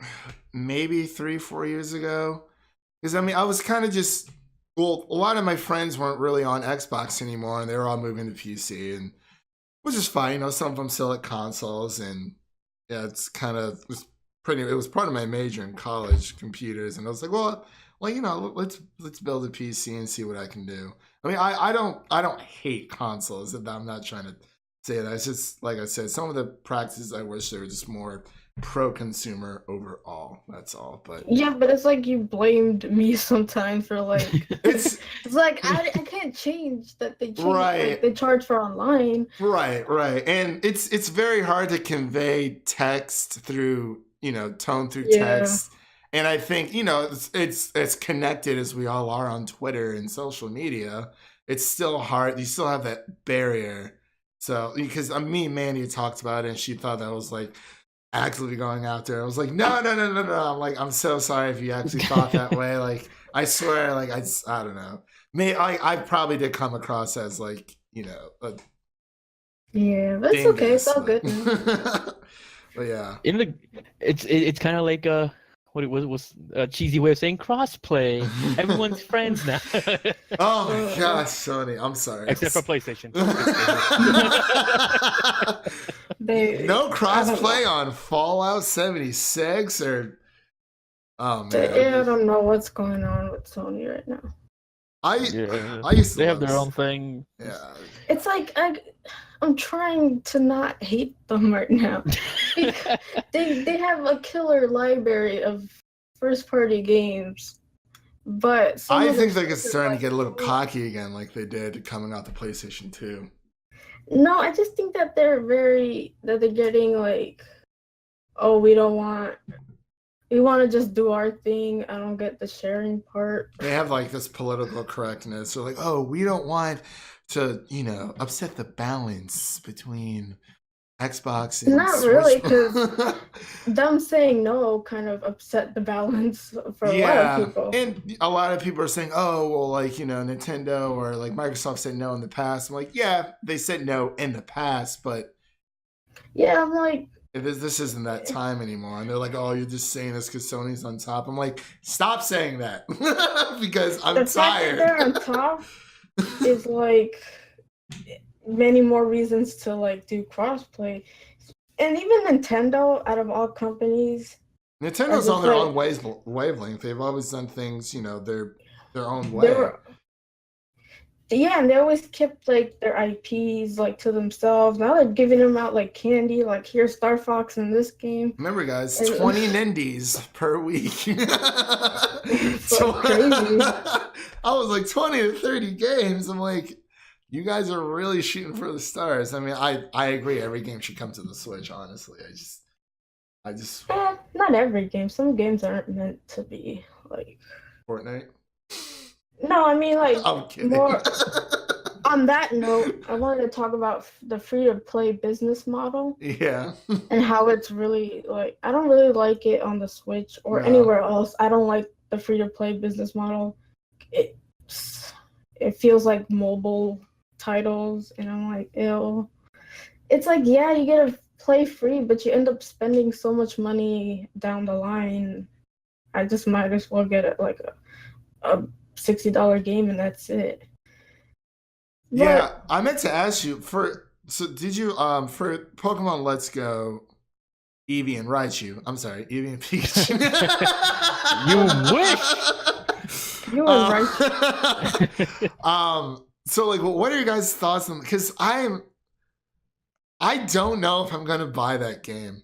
maybe 3-4 years ago. Because I mean, I was kind of just, well, a lot of my friends weren't really on Xbox anymore, and they were all moving to PC, and which is fine. You know, some of them still at consoles, and yeah, it's kind of it was part of my major in college, computers, and I was like, well, you know, let's build a PC and see what I can do. I mean, I don't hate consoles. I'm not trying to say that. It's just like I said, some of the practices I wish they were just more pro-consumer overall. That's all. But yeah, but it's like you blamed me sometimes for like it's like I can't change that they change, right. like, they charge for online. Right, and it's very hard to convey text through, you know, tone through text. And I think, you know, it's as connected as we all are on Twitter and social media. It's still hard. You still have that barrier. So because me and Mandy talked about it, and she thought that was like actively going out there. I was like, no. I'm like, I'm so sorry if you actually thought that way. Like, I swear, like, I don't know. I probably did come across as like, you know, yeah, but it's okay. It's all good. But yeah, it's kind of like what it was a cheesy way of saying crossplay. Everyone's friends now. Oh my gosh, Sony, I'm sorry. Except for PlayStation. No crossplay on Fallout 76 or oh man. Yeah, I don't know what's going on with Sony right now. I used to they have their own thing. Yeah. It's like I'm trying to not hate them right now. they have a killer library of first party games, but I think they're starting to get a little cocky again, like they did coming out the PlayStation 2. No, I just think that they're getting like, oh, we want to just do our thing. I don't get the sharing part. They have like this political correctness. They're like, oh, we don't want to, you know, upset the balance between Xbox and not Switch. Really, because them saying no kind of upset the balance for a lot of people. And a lot of people are saying, oh, well, like, you know, Nintendo or like Microsoft said no in the past. I'm like, yeah, they said no in the past, but yeah, I'm like, this isn't that time anymore. And they're like, oh, you're just saying this because Sony's on top. I'm like, stop saying that because I'm tired. The fact that they're on top is like many more reasons to like do crossplay. And even Nintendo, out of all companies, Nintendo's on their own wavelength. They've always done things, you know, their own way. Yeah, and they always kept like their IPs like to themselves. Now they're giving them out like candy, like here's Star Fox in this game. Remember, guys, 20 Nindies per week. So crazy. I was like 20 to 30 games. I'm like, you guys are really shooting for the stars. I mean, I agree. Every game should come to the Switch. Honestly, I just. Not every game. Some games aren't meant to be like Fortnite. No, I mean like I'm kidding. More. On that note, I wanted to talk about the free-to-play business model. Yeah. And how it's really like, I don't really like it on the Switch or anywhere else. I don't like the free-to-play business model. It feels like mobile titles, and I'm like, ew. It's like, yeah, you get to play free, but you end up spending so much money down the line. I just might as well get it like a $60 game and that's it. Yeah, I meant to ask you did you for Pokemon Let's Go, Eevee and Raichu? I'm sorry, Eevee and Pikachu. You wish. You were right. So like, what are your guys' thoughts on? Because I don't know if I'm gonna buy that game.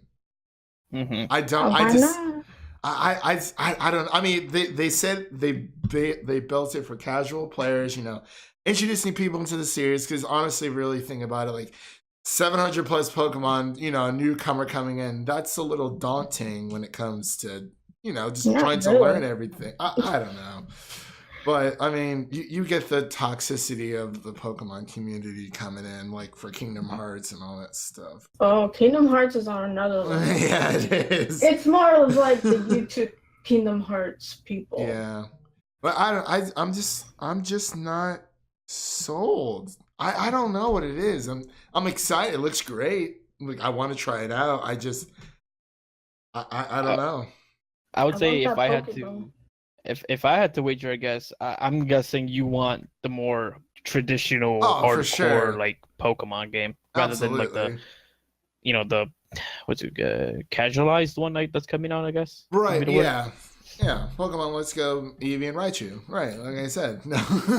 Mm-hmm. I don't. Why not? I don't. I mean, they said they built it for casual players. You know, introducing people into the series. Because honestly, really think about it, like 700 plus Pokemon. You know, a newcomer coming in. That's a little daunting when it comes to, you know, just trying to learn everything. I don't know. But I mean, you get the toxicity of the Pokemon community coming in, like for Kingdom Hearts and all that stuff. Oh, Kingdom Hearts is on another level. Yeah, it is. It's more of like the YouTube Kingdom Hearts people. Yeah, but I'm just not sold. I don't know what it is. I'm excited. It looks great. like I want to try it out. I just I don't know. I would say want if that I had Pokeball. to, if I had to wager, I guess I'm guessing you want the more traditional Oh, for hardcore sure. like Pokemon game rather than like the the what's it casualized one that's coming out, I guess. Right, yeah. Yeah, Pokemon Let's Go, Eevee and Raichu. Right, like I said. No.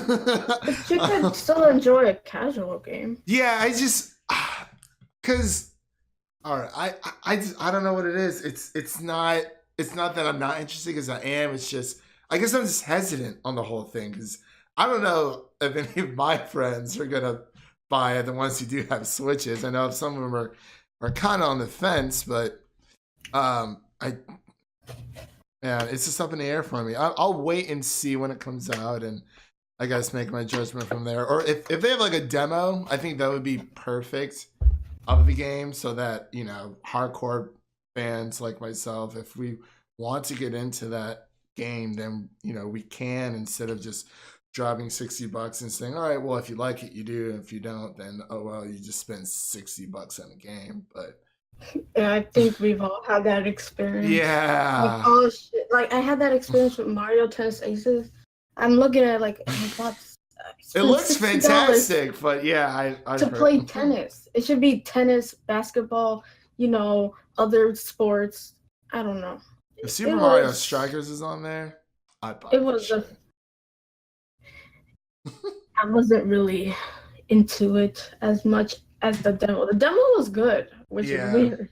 But you could still enjoy a casual game. Yeah, I just cuz all right, I don't know what it is. It's not that I'm not interested cuz I am. It's just I guess I'm just hesitant on the whole thing cuz I don't know if any of my friends are going to buy it, the ones who do have Switches. I know some of them are kind of on the fence, but yeah, it's just up in the air for me. I'll wait and see when it comes out, and I guess make my judgment from there. Or if they have like a demo, I think that would be perfect of the game, so that hardcore fans like myself, if we want to get into that game, then we can, instead of just dropping $60 and saying, all right, well, if you like it, you do. If you don't, then oh well, you just spend $60 on a game. But yeah, I think we've all had that experience. Yeah. Like, oh shit! Like I had that experience with Mario Tennis Aces. I'm looking at like, oh my god, it looks $60 fantastic, but yeah, I to play tennis. It should be tennis, basketball, other sports. I don't know. If Super Mario Strikers is on there, I'd buy it. It was I wasn't really into it as much as the demo. The demo was good, which is weird.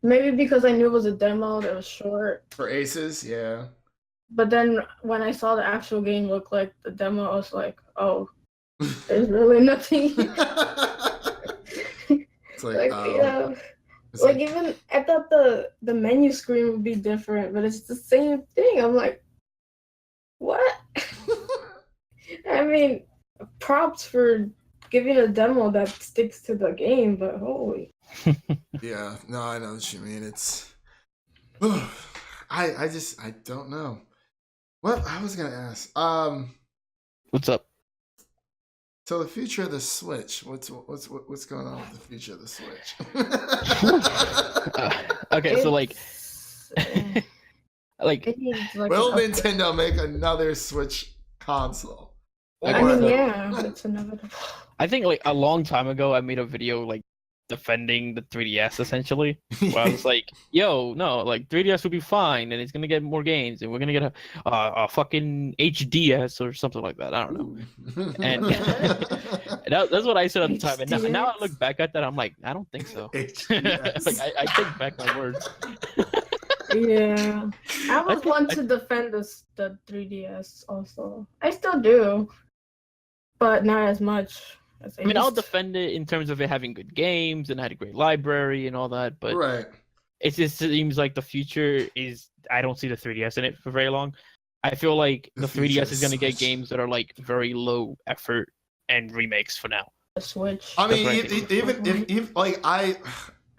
Maybe because I knew it was a demo that was short. For Aces, yeah. But then when I saw the actual game look like the demo, I was like, oh, there's really nothing. It's like yeah. Like even I thought the menu screen would be different, but it's the same thing. I'm like, what? I mean, props for giving a demo that sticks to the game, but holy. Yeah, no, I know what you mean. It's I don't know. What I was gonna ask. What's up? So the future of the Switch. What's going on with the future of the Switch? Okay, so like will Nintendo make another Switch console? I mean, yeah, it's inevitable. I think like a long time ago, I made a video like defending the 3DS essentially, where I was like, "Yo, no, like 3DS will be fine, and it's gonna get more games, and we're gonna get a fucking HDS or something like that. I don't know." And that's what I said at the time. And now I look back at that, I'm like, I don't think so. Like I take back my words. Yeah, I was one to defend the 3DS also. I still do, but not as much. I mean, I'll defend it in terms of it having good games and had a great library and all that, but it just seems like the future is. I don't see the 3DS in it for very long. I feel like the 3DS is going to get games that are like very low effort and remakes for now. The Switch. I mean,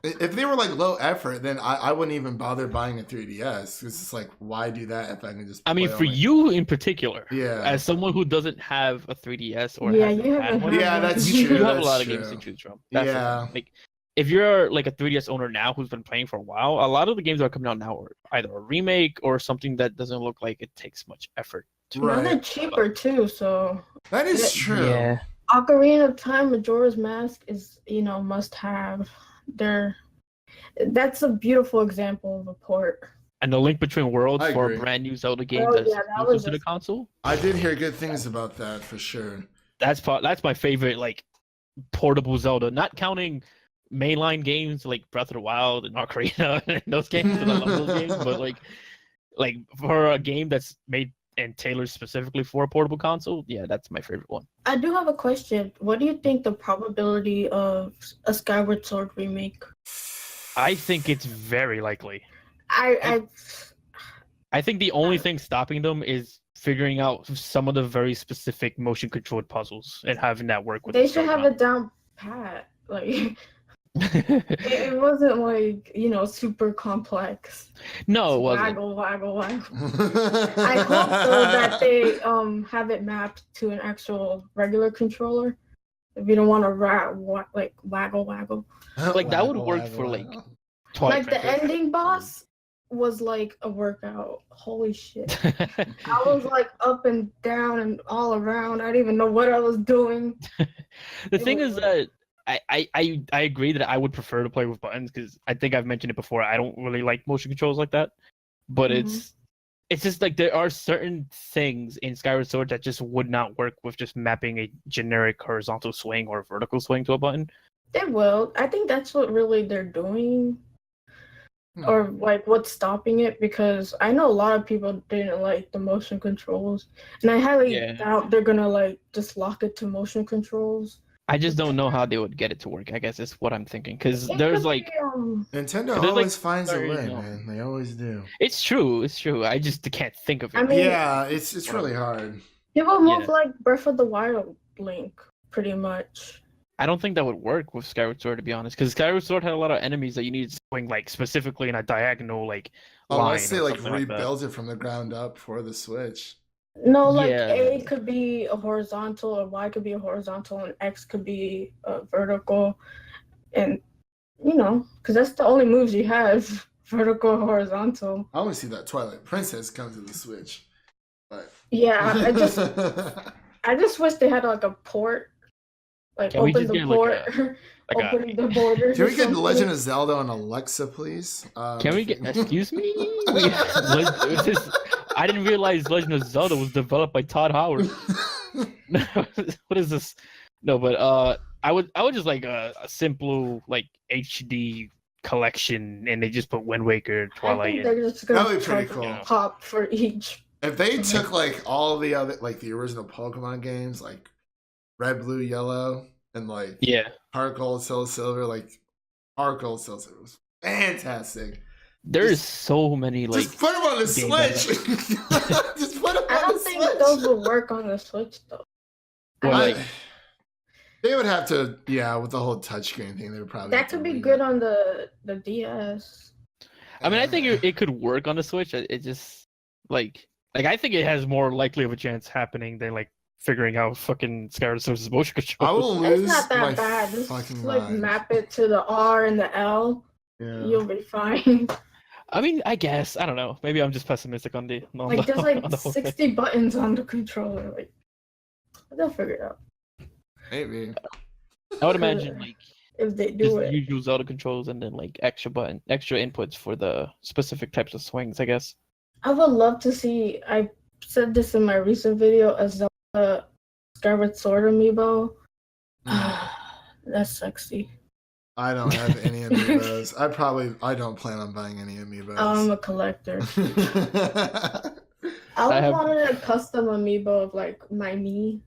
if they were like low effort, then I wouldn't even bother buying a 3DS, because it's like, why do that if I can just? I mean, for you in particular, yeah, as someone who doesn't have a 3DS or that's true. You have a lot of games to choose from. That's like if you're like a 3DS owner now who's been playing for a while, a lot of the games that are coming out now are either a remake or something that doesn't look like it takes much effort. Now they're cheaper too, so that is true. Yeah. Ocarina of Time, Majora's Mask is must have. That's a beautiful example of a port. And the Link Between Worlds for a brand new Zelda game that's exclusive to the console. I did hear good things about that for sure. That's my favorite like portable Zelda, not counting mainline games like Breath of the Wild and Ocarina and those games. I love those games, but like for a game that's made and tailored specifically for a portable console, yeah, that's my favorite one. I do have a question. What do you think the probability of a Skyward Sword remake? I think it's very likely. I think the only thing stopping them is figuring out some of the very specific motion controlled puzzles and having that work with. They should have it down pat. Like it wasn't like super complex. No, it wasn't. Waggle. I hope though that they have it mapped to an actual regular controller, if you don't want to like waggle. Like that would work for like Twilight Like the Princess. ending boss was like a workout. Holy shit. I was like up and down and all around. I didn't even know what I was doing. The thing is that I agree that I would prefer to play with buttons because I think I've mentioned it before. I don't really like motion controls like that, but it's just like there are certain things in Skyward Sword that just would not work with just mapping a generic horizontal swing or vertical swing to a button. They will. I think that's what really they're doing. Or like what's stopping it, because I know a lot of people didn't like the motion controls, and I highly doubt they're gonna like just lock it to motion controls. I just don't know how they would get it to work. I guess is what I'm thinking, because there's like Nintendo always finds a way, man. They always do. It's true. I just can't think of it. I mean, yeah, it's really hard. People move like Breath of the Wild Link, pretty much. I don't think that would work with Skyward Sword, to be honest, because Skyward Sword had a lot of enemies that you need to swing like specifically in a diagonal like line. Unless they like rebuild it from the ground up for the Switch. No, like A could be a horizontal, or Y could be a horizontal, and X could be a vertical, and because that's the only moves you have: vertical, horizontal. I want to see that Twilight Princess come to the Switch. But yeah, I just wish they had like a port. Like open the port, opening the borders. Can we get Legend of Zelda on Alexa, please? Can we get? Excuse me. I didn't realize Legend of Zelda was developed by Todd Howard. What is this? No, but I would just like a simple like HD collection, and they just put Wind Waker, Twilight. I think they're just gonna that'd be pretty cool. Pop for each. If they took like all the other like the original Pokemon games, like Red, Blue, Yellow, and like Heart Gold, Soul Silver, like Heart Gold, Soul Silver was fantastic. There's so many like. Just put them on the Switch. Just put them on the Switch. I don't think those would work on the Switch though. They would have to, with the whole touchscreen thing. They would probably. That could be good on the DS. I mean, I think it could work on the Switch. It just like I think it has more likely of a chance happening than like figuring out fucking Skyward Sword's motion control. I will lose. It's not that bad. Just like map it to the R and the L. Yeah. You'll be fine. I mean, I guess. I don't know. Maybe I'm just pessimistic on the. There's like 60 buttons on the controller. Like, they'll figure it out. Maybe. I would imagine like if they do it, usual Zelda controls and then like extra inputs for the specific types of swings. I guess. I would love to see. I said this in my recent video, a Zelda Skyward Sword amiibo. That's sexy. I don't have any amiibos. I don't plan on buying any amiibos. I'm a collector. I wanted a custom amiibo of like my me,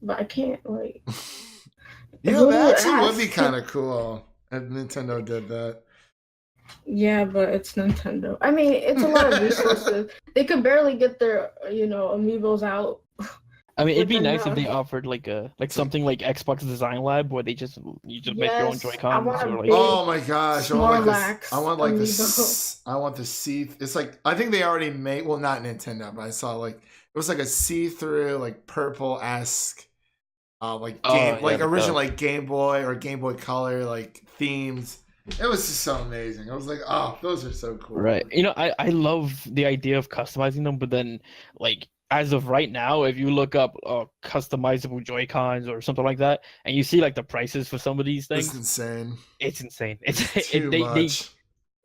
but I can't like. That actually would be kind of cool if Nintendo did that. Yeah, but it's Nintendo. I mean, it's a lot of resources. They could barely get their amiibos out. I mean, it'd be nice if they offered like something like Xbox Design Lab where you just make your own Joy-Cons. Oh my gosh! I want the see. It's like I think they already made. Well, not Nintendo, but I saw like it was like a see-through, like purple-esque, original like Game Boy or Game Boy Color like themes. It was just so amazing. I was like, oh, those are so cool. Right. I love the idea of customizing them, but then like. As of right now, if you look up customizable Joy-Cons or something like that, and you see like the prices for some of these things, it's insane. It's insane. It's too much.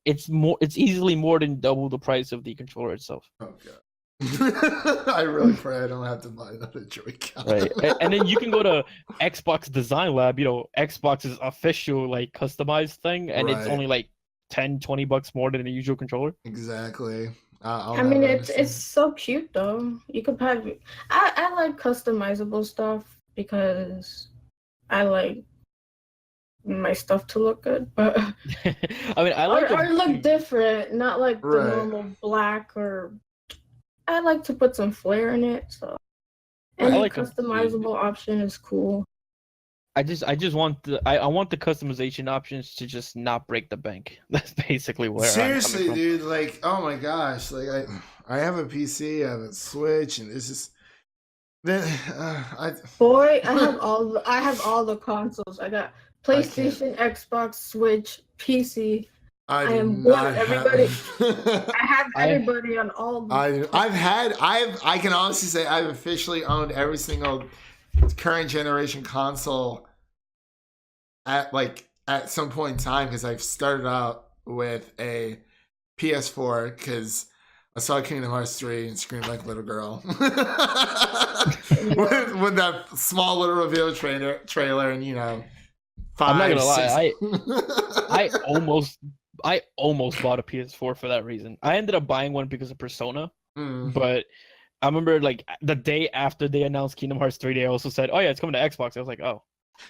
It's easily more than double the price of the controller itself. Oh god. I really pray I don't have to buy another Joy-Con. Right, and then you can go to Xbox Design Lab, Xbox's official like customized thing, and it's only like $10-$20 more than the usual controller. Exactly. I mean, it's so cute though. You could have. I like customizable stuff because I like my stuff to look good, but I mean, I like or look different, not like the normal black. Or I like to put some flair in it. So any customizable option is cool. I just want I want the customization options to just not break the bank. That's basically where seriously, dude. Like, oh my gosh, like I have a PC, I have a Switch, and it's just Then Boy, I have all the consoles. I got PlayStation, Xbox, Switch, PC. I am one of everybody. I have everybody on all. I can honestly say I've officially owned every single current generation console at some point in time, because I've started out with a PS4 because I saw Kingdom Hearts 3 and screamed like a little girl with that small little reveal trailer, and I'm not gonna lie, I almost bought a PS4 for that reason. I ended up buying one because of Persona, but I remember like the day after they announced Kingdom Hearts 3, they also said, "Oh yeah, it's coming to Xbox." I was like, "Oh."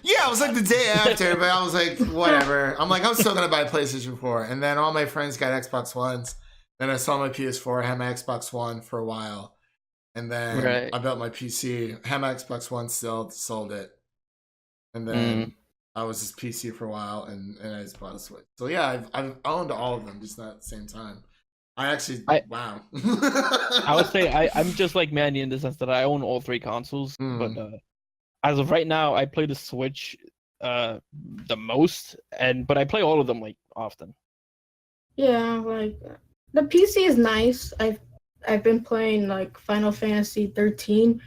Yeah, it was like the day after, but I was like, whatever. I'm like, I'm still gonna buy PlayStation 4, and then all my friends got Xbox Ones. Then I saw my PS4, I had my Xbox One for a while, and then I built my PC. Had my Xbox One still, sold it, and then I was just PC for a while, and I just bought a Switch. So yeah, I've owned all of them, just not at the same time. Wow. I would say I'm just like Mandy in the sense that I own all 3 consoles, but as of right now, I play the Switch the most, but I play all of them like often. Yeah, like the PC is nice. I've been playing like Final Fantasy 13,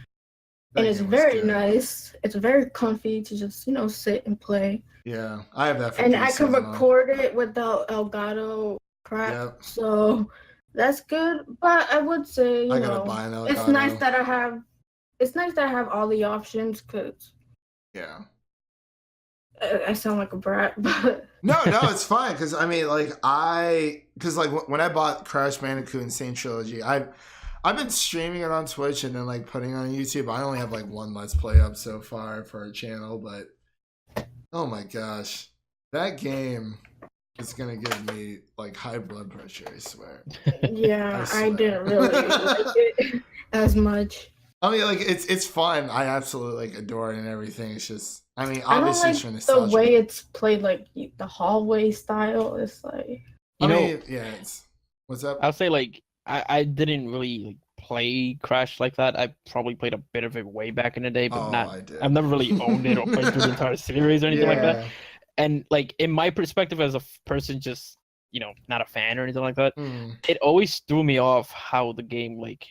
and it's very nice. It's very comfy to just sit and play. Yeah, I have that. And I can record it without Elgato crap, so that's good. But I would say it's nice that I have. It's nice that I have all the options, because I sound like a brat, but no, it's fine, because I mean, when I bought Crash Bandicoot Insane Trilogy, I've been streaming it on Twitch and then like putting it on YouTube. I only have like 1 Let's Play up so far for our channel, but oh my gosh, that game is gonna give me like high blood pressure, I swear. Yeah, I didn't really like it as much. I mean, like it's fun. I absolutely like adore it and everything. It's just, I mean, obviously I don't like the way it's played, like the hallway style. It's like what's up? I'll say like I didn't really like play Crash like that. I probably played a bit of it way back in the day, but I've never really owned it or played through the entire series or anything like that. And like in my perspective as a person, just not a fan or anything like that, it always threw me off how the game like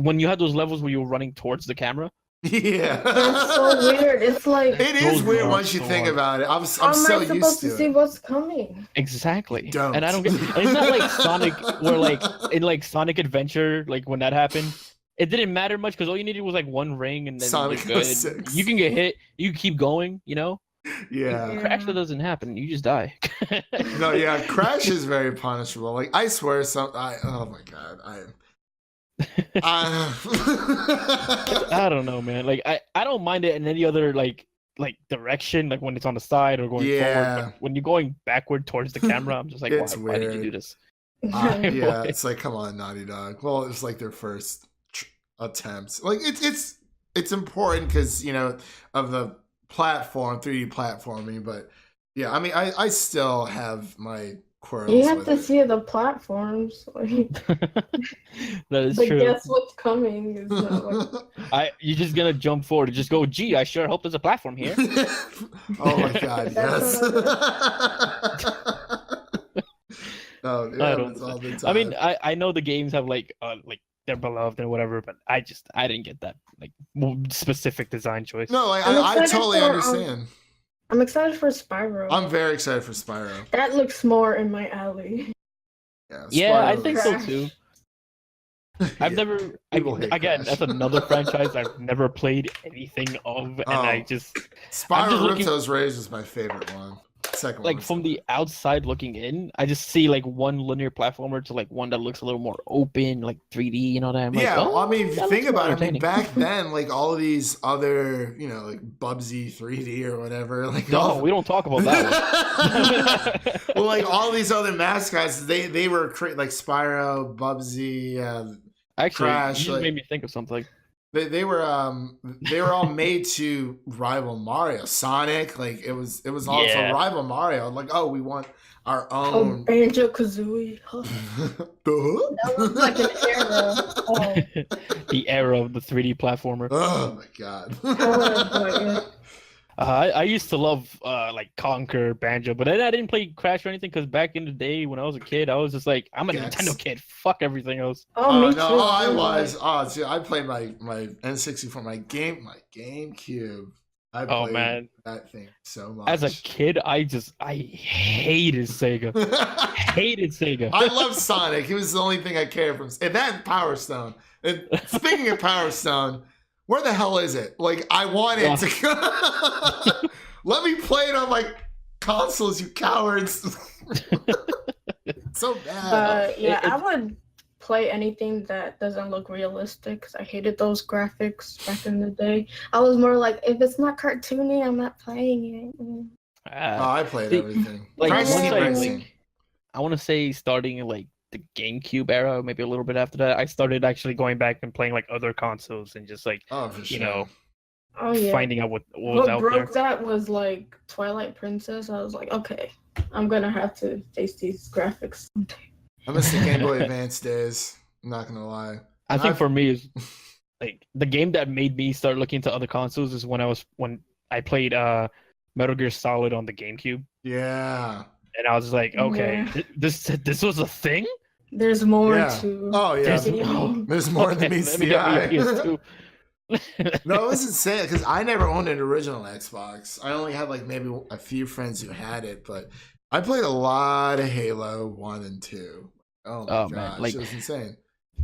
when you had those levels where you were running towards the camera. Yeah, it's so weird. It's like it is weird once you think about it. I'm so used to see what's coming. Exactly. Don't. And I don't get. It's not like Sonic, where like in like Sonic Adventure, like when that happened, it didn't matter much because all you needed was like one ring, and then Sonic you're good. 06. You can get hit. You keep going. Yeah. Crash, that doesn't happen. You just die. No, yeah, Crash is very punishable. Like I swear, oh my god, I don't know, man. Like I don't mind it in any other like direction, like when it's on the side or going forward. But when you're going backward towards the camera, I'm just like, why did you do this? Yeah, it's like, come on, Naughty Dog. Well, it's like their first attempts. Like it's important because of the platform, 3D platforming. But yeah, I mean, I still have my quarrels. You have to see the platforms. That is true. Guess what's coming? Is you're just gonna jump forward and just go, gee, I sure hope there's a platform here. Oh my god, yes. Oh, yeah, all the time. I mean, I know the games have like they're beloved and whatever, but I didn't get that like specific design choice. No, I totally understand. I'm excited for Spyro. I'm very excited for Spyro. That looks more in my alley. Yeah, I think so too. I've never again, that's another franchise I've never played anything of, and Spyro Ripto's Rage is my favorite one. Second like one. From the outside looking in, I just see like one linear platformer to like one that looks a little more open, like 3D, you know that? I mean, if you think about it, I mean, back then, like all of these other, like Bubsy 3D or whatever, like no, we don't talk about that one. Well, like all these other mascots, they were like Spyro, Bubsy, actually, Crash. you just made me think of something. they were all made to rival Mario. Sonic, like it was also rival Mario. Like, oh, we want our own Banjo-Kazooie. That was like an era. The era of the 3D platformer. Oh my god. I used to love like Conker, Banjo, but I didn't play Crash or anything because back in the day when I was a kid, I was just like, I'm a Nintendo kid. Fuck everything else. Me too. I was. See, I played my N64, my GameCube. I played that thing so much. As a kid, I hated Sega. Hated Sega. I love Sonic. He was the only thing I cared from. And that Power Stone. And speaking of Power Stone, where the hell is it? Like, I want it to. Let me play it on my consoles, you cowards. So bad. I would play anything that doesn't look realistic because I hated those graphics back in the day. I was more like, if it's not cartoony, I'm not playing it. I played everything. Like, I want to say starting like the GameCube era, maybe a little bit after that, I started actually going back and playing like other consoles and just like, finding out what was out there. What broke that was like Twilight Princess. I was like, okay, I'm gonna have to face these graphics someday. I miss the Game Boy Advance days. I'm not gonna lie. I think for me is like the game that made me start looking into other consoles is when I played Metal Gear Solid on the GameCube. Yeah. And I was like, okay, this was a thing? There's more to. Oh yeah. There's more than meets the eye. No, it was insane because I never owned an original Xbox. I only had like maybe a few friends who had it, but I played a lot of Halo 1 and 2. Oh my gosh, man. Like, it was insane.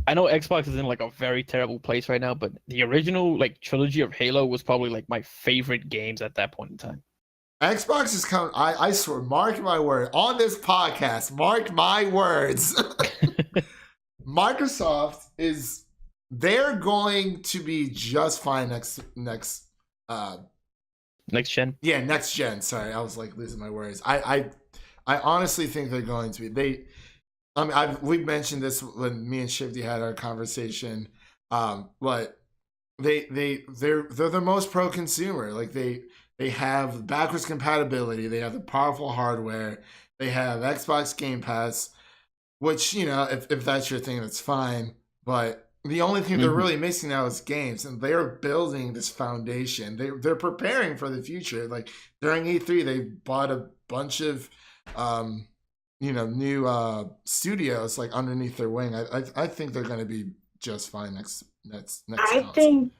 I know Xbox is in like a very terrible place right now, but the original like trilogy of Halo was probably like my favorite games at that point in time. Xbox is coming. I swear, mark my word on this podcast. Mark my words. Microsoft they're going to be just fine next gen. Yeah, next gen. Sorry, I was like losing my words. I honestly think they're going to be. We mentioned this when me and Shifty had our conversation. But they're the most pro consumer. Like they have backwards compatibility. They have the powerful hardware. They have Xbox Game Pass, which, if that's your thing, that's fine. But the only thing they're really missing now is games, and they're building this foundation. They're preparing for the future. Like during E3, they bought a bunch of new studios like underneath their wing. I think they're going to be just fine next. I think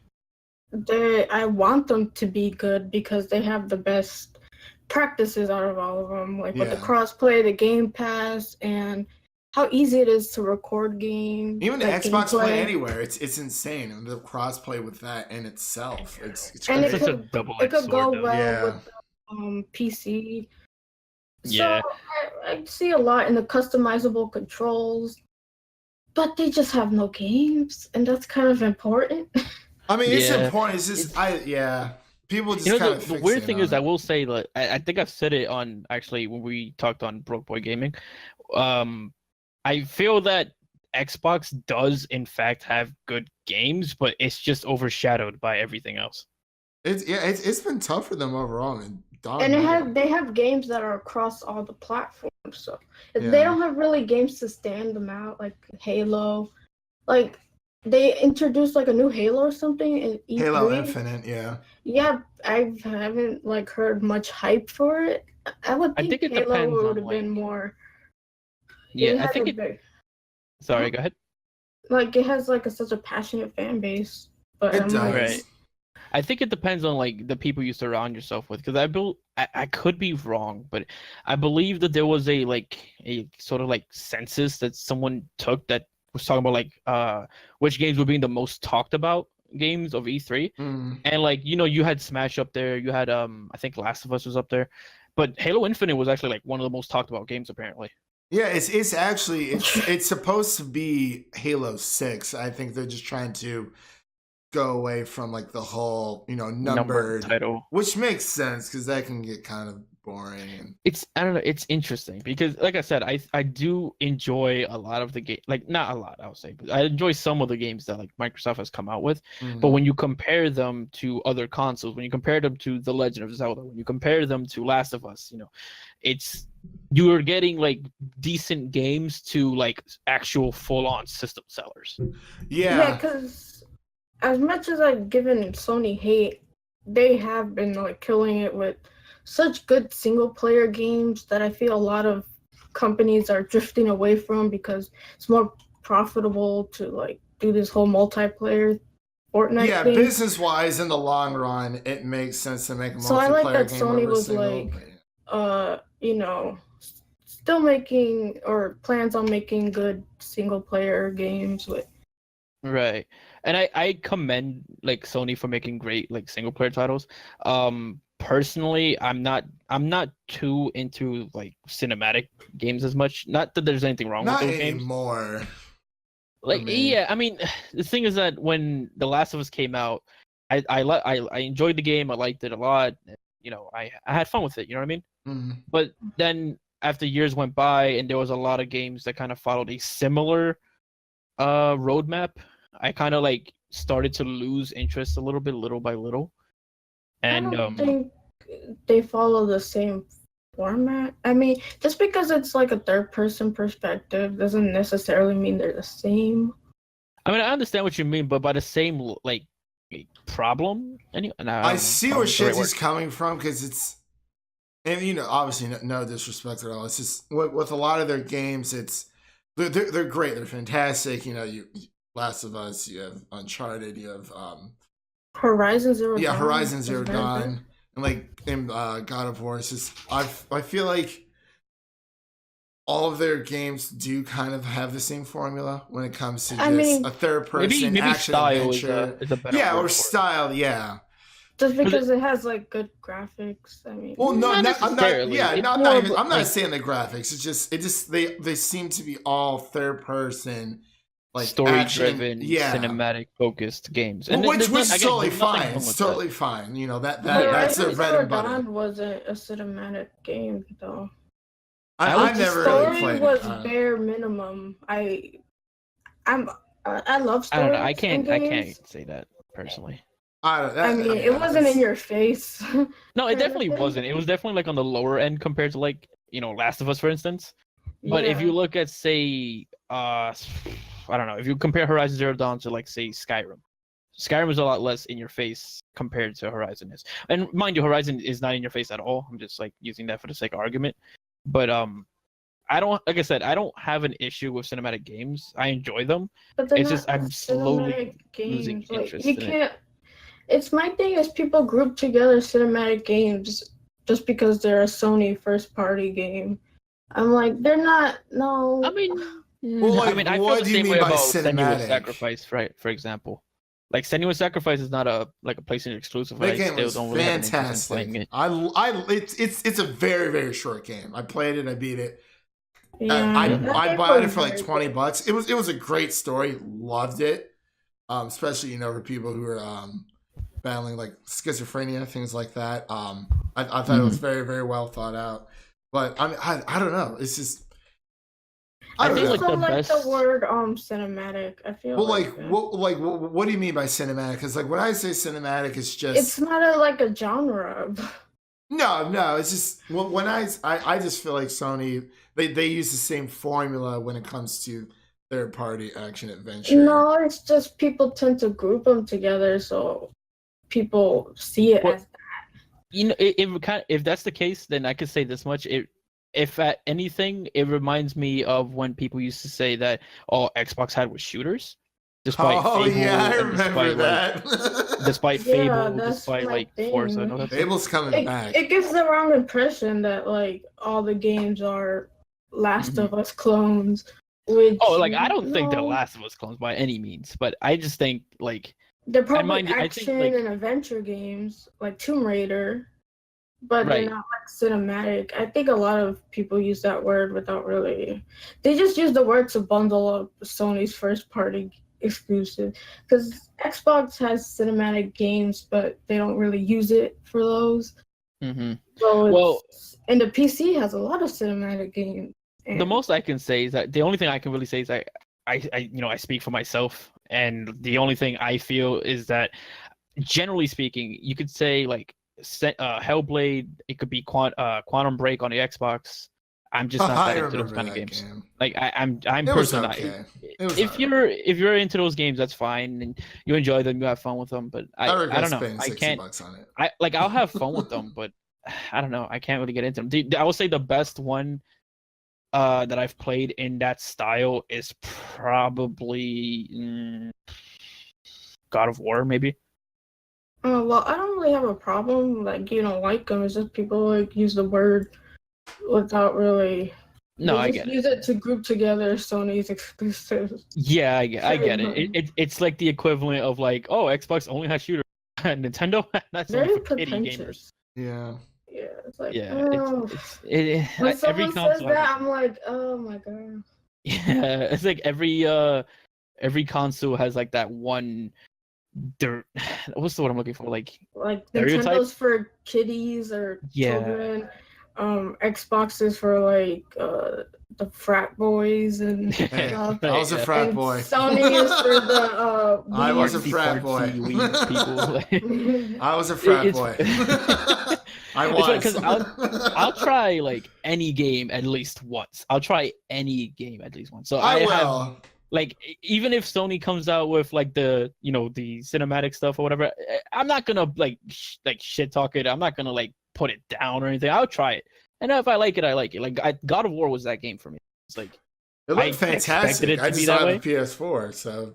I want them to be good because they have the best practices out of all of them, like with the crossplay, the Game Pass, and how easy it is to record games. Even the Xbox Play Anywhere, it's insane. And the crossplay with that in itself, it's and crazy. It could go well with the PC. Yeah. So I see a lot in the customizable controls, but they just have no games, and that's kind of important. I mean, it's important. It's just people just kind of the weird thing is, I will say that I think I've said it on actually when we talked on Broke Boi Gaming. I feel that Xbox does in fact have good games, but it's just overshadowed by everything else. It's been tough for them overall. They have games that are across all the platforms. So they don't have really games to stand them out, like Halo. Like they introduced like a new Halo or something in E3. Halo Infinite, yeah. Yeah, I haven't like heard much hype for it. I think it Halo would have been more. Yeah, I think it. Sorry, go ahead. Like it has like such a passionate fan base, but it does. Right. I think it depends on like the people you surround yourself with, because I could be wrong, but I believe that there was a sort of like census that someone took that was talking about like which games were being the most talked about games of E3, and like you had Smash up there, you had I think Last of Us was up there, but Halo Infinite was actually like one of the most talked about games apparently. Yeah, it's actually it's supposed to be Halo 6. I think they're just trying to go away from like the whole, Numbered numbered title. which makes sense because that can get kind of boring. And I don't know, it's interesting because like I said, I do enjoy a lot of the game, like not a lot I would say, but I enjoy some of the games that like Microsoft has come out with. But when you compare them to other consoles, when you compare them to The Legend of Zelda, when you compare them to Last of Us, you're getting like decent games to like actual full-on system sellers. Yeah, because as much as I've given Sony hate, they have been like killing it with such good single player games that I feel a lot of companies are drifting away from because it's more profitable to like do this whole multiplayer Fortnite thing. Business wise, in the long run, it makes sense to make a multiplayer So I like that game Sony over was single, still making or plans on making good single player games with. Right. And I commend like Sony for making great like single player titles. Personally, I'm not too into like cinematic games as much. Not that there's anything wrong with those games. Not anymore. Like I mean, the thing is that when The Last of Us came out, I enjoyed the game. I liked it a lot. I had fun with it. You know what I mean? But then after years went by and there was a lot of games that kind of followed a similar roadmap, I kind of like started to lose interest a little bit, little by little. And I don't think they follow the same format. I mean, just because it's like a third-person perspective doesn't necessarily mean they're the same. I mean, I understand what you mean, but by the same like problem. I see where Shifty's coming from because it's, and obviously no disrespect at all. It's just with a lot of their games, they're great, they're fantastic. You Last of Us, you have Uncharted, you have Horizon Zero Dawn. Yeah, Horizon Zero Dawn. And like in God of War, it's just I feel like all of their games do kind of have the same formula when it comes to just a third person maybe action style adventure. Is a better word or style, yeah. Just because it has like good graphics. I mean, well, no, I'm not saying the graphics. It's just they seem to be all third person, like story-driven, cinematic focused games, and which is totally fine. It's totally fine. That's their bread and butter. Dawn wasn't a cinematic game though. I never really played. The story was bare minimum. I love stories. I don't know. I can't say that personally. I mean, it wasn't in your face. No, it definitely wasn't. It was definitely like on the lower end compared to like Last of Us, for instance. But if you look at say, I don't know, if you compare Horizon Zero Dawn to like say Skyrim is a lot less in your face compared to Horizon is. And mind you, Horizon is not in your face at all. I'm just like using that for the sake of argument. But I don't, like I said, I don't have an issue with cinematic games. I enjoy them. But it's just I'm slowly losing interest in it. It's my thing is people group together cinematic games just because they're a Sony first party game. I'm like, they're not. No. I mean, I feel the same way about Senua's Sacrifice, right? For example, like Senua's Sacrifice is not a PlayStation exclusive. That game was fantastic. It's a very, very short game. I played it. I beat it. Yeah, I bought it for like $20. It was a great story. Loved it. Especially for people who are battling like schizophrenia, things like that. I thought it was very, very well thought out. But I mean, I don't know. It's just I just don't like the word cinematic. I feel what do you mean by cinematic? Because like when I say cinematic, it's just it's not a genre. No, it's just when I just feel like Sony they use the same formula when it comes to third party action adventure. No, it's just people tend to group them together, so people see it as that. If that's the case, then I could say this much. If at anything, it reminds me of when people used to say that all Xbox had was shooters. Despite Fable, I remember that. Despite Fable, despite like Forza, no, Fable's coming back. It gives the wrong impression that like all the games are Last of Us clones. Which, I don't think they're Last of Us clones by any means, but I just think like they're probably action and adventure games like Tomb Raider, but they're not like cinematic. I think a lot of people use that word without really. They just use the word to bundle up Sony's first party exclusive, because Xbox has cinematic games, but they don't really use it for those. Mm-hmm. So Well, and the PC has a lot of cinematic games. And the most I can say is that the only thing I can really say is I speak for myself, and the only thing I feel is that, generally speaking, you could say like Hellblade, it could be Quantum Break on the Xbox. I'm just not that into those kind of games. Game. Like I'm It was personally okay. if you're into those games, that's fine, and you enjoy them, you have fun with them. But I don't know. I can't. $60 on it. I'll have fun with them, but I don't know. I can't really get into them. I would say the best one that I've played in that style is probably God of War, maybe. Well, I don't really have a problem. Like, you don't like them. It's just people like use the word without really. No, I just get it. use it to group together Sony's exclusives. Yeah, I get it. It's like the equivalent of like, oh, Xbox only has shooters. Nintendo, that's Very only for kiddie gamers. pretentious. Yeah. Yeah, it's like, Yeah, oh. when When someone says that, I'm like, oh my god. Yeah, it's like every console has like that one. What's the word I'm looking for? Like stereotype? Nintendo's for kiddies or children. Xbox is for like the frat boys and Hey, stuff. I was a frat boy. Sony is for the I was a artsy, frat boy. fartsy, weed people. I was a frat boy. I was. Because I'll try like any game at least once. I'll try any game at least once. So I will. have like, even if Sony comes out with like the the cinematic stuff or whatever, I'm not gonna like shit talk it. I'm not gonna like put it down or anything. I'll try it, and if I like it, I like it. Like God of War was that game for me. It's like it looked fantastic. I just have a PS4, so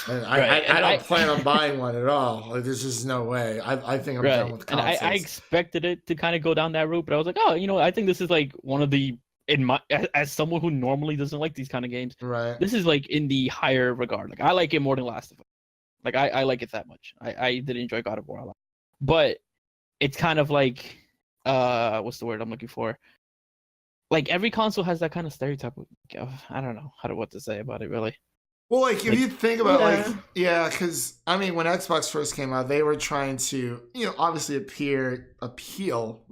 I don't plan on buying one at all. Like, there's just no way. I think I'm done with consoles. And I expected it to kind of go down that route, but I was like, oh, I think this is like one of the, as someone who normally doesn't like these kind of games, right? This is like in the higher regard. Like I like it more than Last of Us. Like I like it that much. I did enjoy God of War a lot, but it's kind of like what's the word I'm looking for? Like every console has that kind of stereotype. I don't know what to say about it really. Well, like if you think about because I mean, when Xbox first came out, they were trying to obviously appeal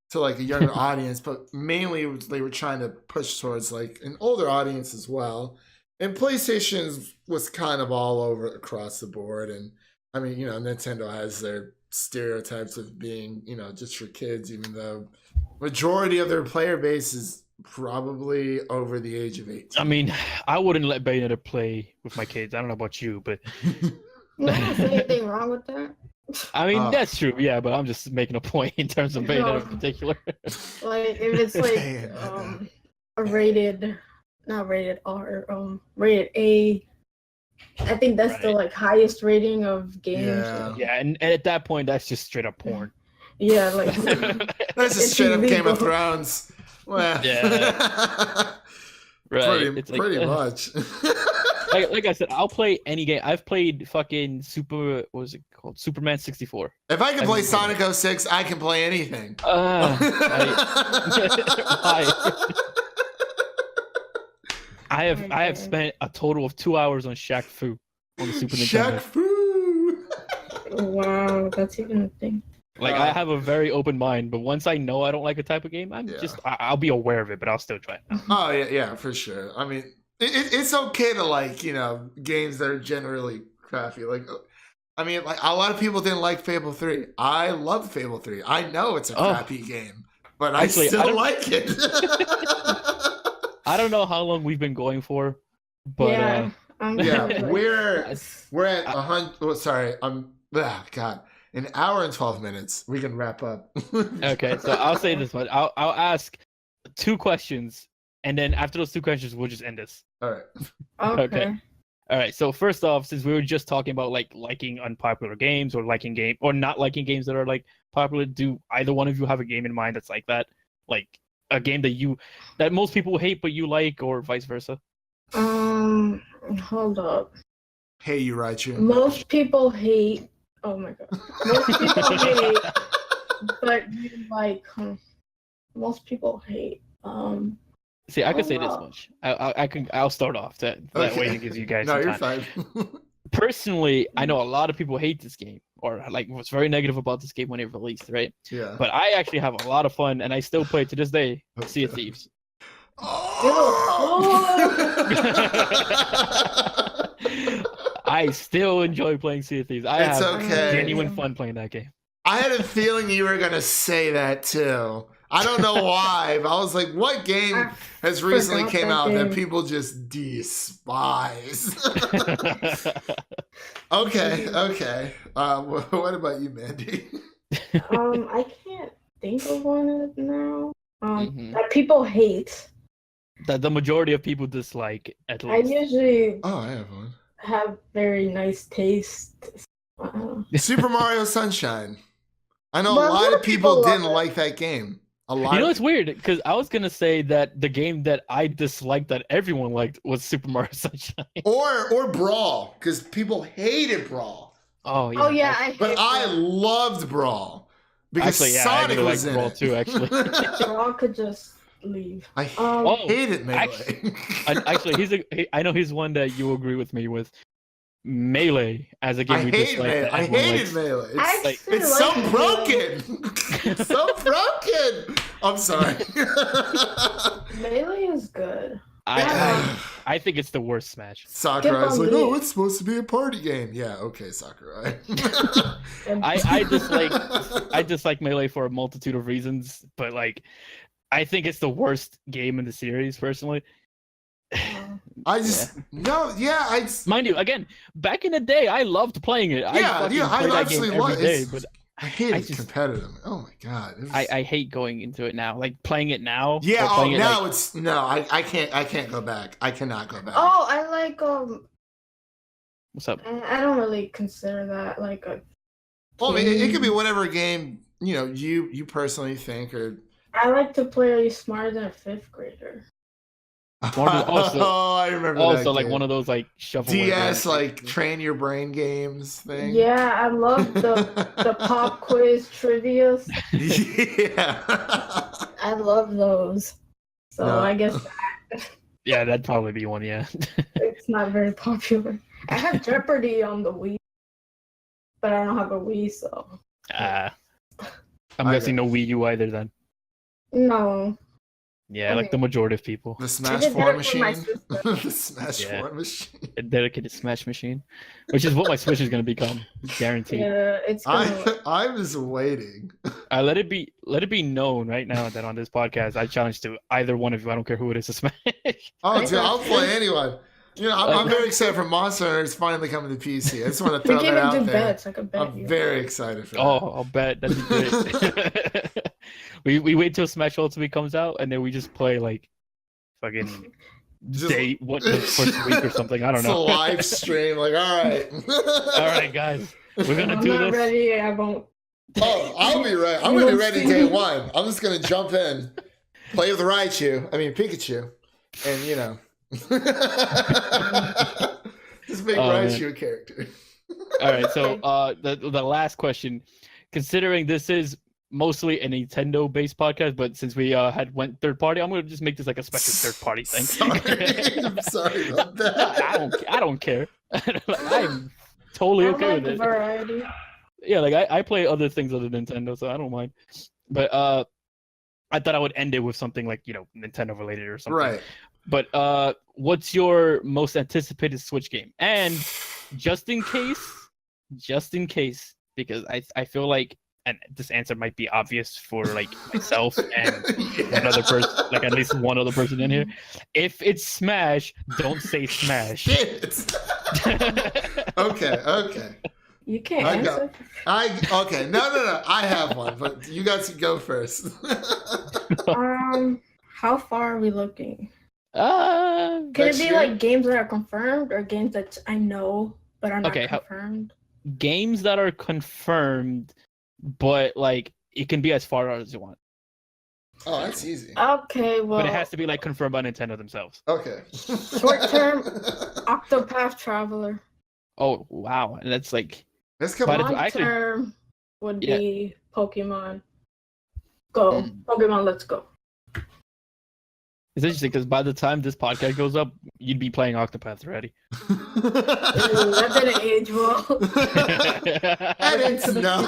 to like a younger audience, but mainly they were trying to push towards like an older audience as well. And PlayStation was kind of all over across the board, and I mean, Nintendo has their stereotypes of being just for kids, even though majority of their player base is probably over the age of 18. I mean, I wouldn't let Bayonetta play with my kids. I don't know about you, but you don't see anything wrong with that. I mean, that's true, yeah, but I'm just making a point in terms of Bayonetta in particular. Like if it's like a rated, not rated R, rated A. I think that's the like highest rating of games. Yeah, and at that point, that's just straight up porn. Yeah, like that's just straight up Game of Thrones. Well, yeah, right. Pretty much. like I said, I'll play any game. I've played fucking what was it called? Superman 64. If I can play Sonic 06, I can play anything. I have spent a total of 2 hours on Shaq Fu on the Super Nintendo. Shaq Fu. Wow, that's even a thing. Like I have a very open mind, but once I know I don't like a type of game, I'll be aware of it, but I'll still try it. Oh yeah, for sure. I mean, it's okay to like games that are generally crappy. Like, I mean, like a lot of people didn't like Fable 3. I love Fable 3. I know it's a crappy game, but actually, I still like it. I don't know how long we've been going for, but we're at 100. Oh, sorry, God. An hour and 12 minutes. We can wrap up. Okay, so I'll say this much. I'll ask 2 questions, and then after those 2 questions, we'll just end this. All right. Okay. All right. So first off, since we were just talking about like liking unpopular games or not liking games that are like popular, do either one of you have a game in mind that's like that? Like a game that most people hate but you like, or vice versa? Hold up. Hey, you right, you. Most people hate. Oh my god. Most people hate, but you like. Most people hate. See, I can say this wow. much. I'll start off that way it gives you guys No, some you're time. fine. Personally, I know a lot of people hate this game or like was very negative about this game when it released, right? Yeah. But I actually have a lot of fun and I still play it to this day. Sea of Okay. Thieves. I still enjoy playing Sea of Thieves. I It's have okay. genuine fun playing that game. I had a feeling you were gonna say that too. I don't know why, but I was like, what game has recently came out that people just despise? Okay. What about you, Mandy? I can't think of one now. That people hate. That the majority of people dislike, at I least. usually I have one. have very nice taste. Super Mario Sunshine. I know But a lot of people didn't love it. like that game. A lot. You know, it's weird because I was gonna say that the game that I disliked that everyone liked was Super Mario Sunshine. Or Brawl, because people hated Brawl. Oh yeah. Oh yeah, But I loved Brawl because Actually, yeah, Sonic I really was liked in Brawl it. too. Actually, Brawl could just leave. I hated Melee. I know he's one that you agree with me with. Melee as a game I we hate dislike. Melee. I hated Melee. It's so broken. It's so broken. I'm sorry. Melee is good. I think it's the worst Smash. Sakurai's like, oh, it's supposed to be a party game. Yeah, okay, Sakurai. I dislike Melee for a multitude of reasons, but like, I think it's the worst game in the series personally. Mind you, again, back in the day, I loved playing it. I actually love it. But I hate it competitively. Oh my god, I hate going into it now. Like playing it now. Yeah, I can't go back. I cannot go back. Oh, I like What's up? I don't really consider that like a. Well, I mean, it could be whatever game you personally think or. I like to play smarter than a 5th grader. I remember that. Also, like one of those like shuffle DS, like train your brain games thing. Yeah, I love the pop quiz trivia. Yeah, I love those. So I guess. Yeah, that'd probably be one. Yeah. It's not very popular. I have Jeopardy on the Wii, but I don't have a Wii, so. I'm guessing no Wii U either then. No. Yeah, like the majority of people. The Smash 4 machine. The Smash 4 machine. A dedicated Smash machine, which is what my Switch is going to become, guaranteed. Yeah, it's. I'm just waiting. Let it be known right now that on this podcast, I challenge to either one of you. I don't care who it is to Smash. Oh, dude, I'll play anyone. I'm very excited for Monster Hunter. It's finally coming to PC. I just want to throw that out there. Bets. I could bet I'm very excited for that. Oh, I'll bet that'd be great. we wait till Smash Ultimate comes out and then we just play like fucking the first week or something. I don't know. It's a live stream. Like, all right, guys, we're gonna do this. I'm not ready. I won't. Oh, I'll be ready. I'm gonna be ready day one. I'm just gonna jump in, play with Pikachu, and just make Raichu a character. All right, so the last question, considering this is mostly a Nintendo-based podcast, but since we went third party, I'm gonna just make this like a special third party thing. I'm sorry about that. I don't care. I'm totally okay with it. Variety. Yeah, like I play other things other than Nintendo, so I don't mind. But I thought I would end it with something like Nintendo related or something. Right. But what's your most anticipated Switch game? And just in case, because I feel like, and this answer might be obvious for like myself and another person, like at least one other person in here. If it's Smash, don't say Smash. Okay. You can't answer. Okay. No. I have one, but you guys can go first. How far are we looking? Can it be like games that are confirmed or games that I know but are not confirmed? Games that are confirmed, but like it can be as far as you want. Oh, that's easy. Okay, well. But it has to be like confirmed by Nintendo themselves. Okay. Short term, Octopath Traveler. Oh wow, and that's like. Long term would be Pokemon. Go. Pokemon, let's go. It's interesting because by the time this podcast goes up, you'd be playing Octopath already. That didn't age well. I didn't know.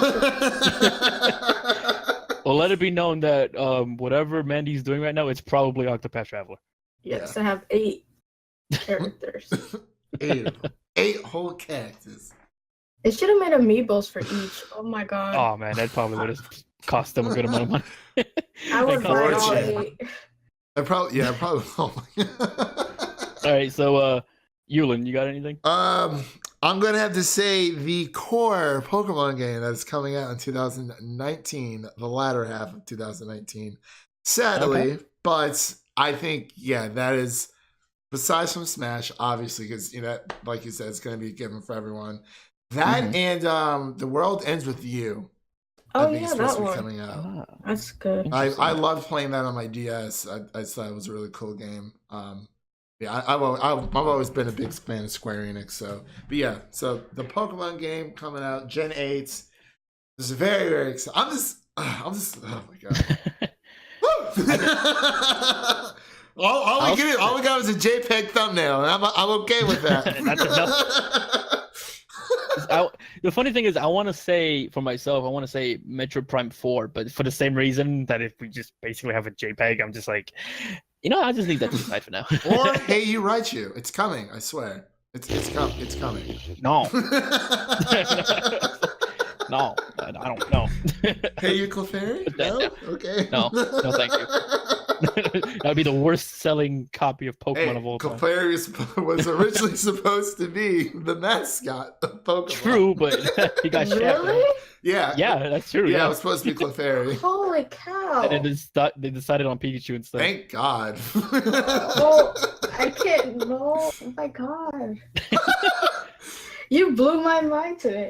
Well, let it be known that whatever Mandy's doing right now, it's probably Octopath Traveler. Yes, Yeah. I have 8 characters. 8 of them. 8 whole characters. It should have made amiibos for each. Oh my god. Oh man, that probably would have cost them a good amount of money. I would That buy cost- all fortune. 8. I probably. Oh my. All right, so Yulin, you got anything? I'm gonna have to say the core Pokemon game that's coming out in 2019, the latter half of 2019. Sadly, Okay. but I think that is, besides from Smash, obviously, because that, like you said, it's gonna be given for everyone. That and The World Ends With You. Oh I think yeah, it's supposed that to be one. coming out. That's good. I loved playing that on my DS. I thought it was a really cool game. I've always been a big fan of Square Enix. So the Pokemon game coming out, Gen 8. This is very, very exciting. I'm just oh my god. all we got was a JPEG thumbnail, and I'm okay with that. That's enough. The funny thing is, I want to say for myself, I want to say Metroid Prime 4, but for the same reason that if we just basically have a JPEG, I'm just like, I just leave that to the side for now. Or Hey You Raichu, it's coming. I swear, it's coming. No. No, I don't know. Hey You Clefairy? No? Okay. No, thank you. That'd be the worst selling copy of Pokemon of all time. Clefairy was originally supposed to be the mascot of Pokemon. True, but he got shafted. Really? Yeah. Yeah, that's true. Yeah, Yeah, it was supposed to be Clefairy. Holy cow. and then they decided on Pikachu instead. Thank God. Oh, I can't. No. Oh my god. You blew my mind today.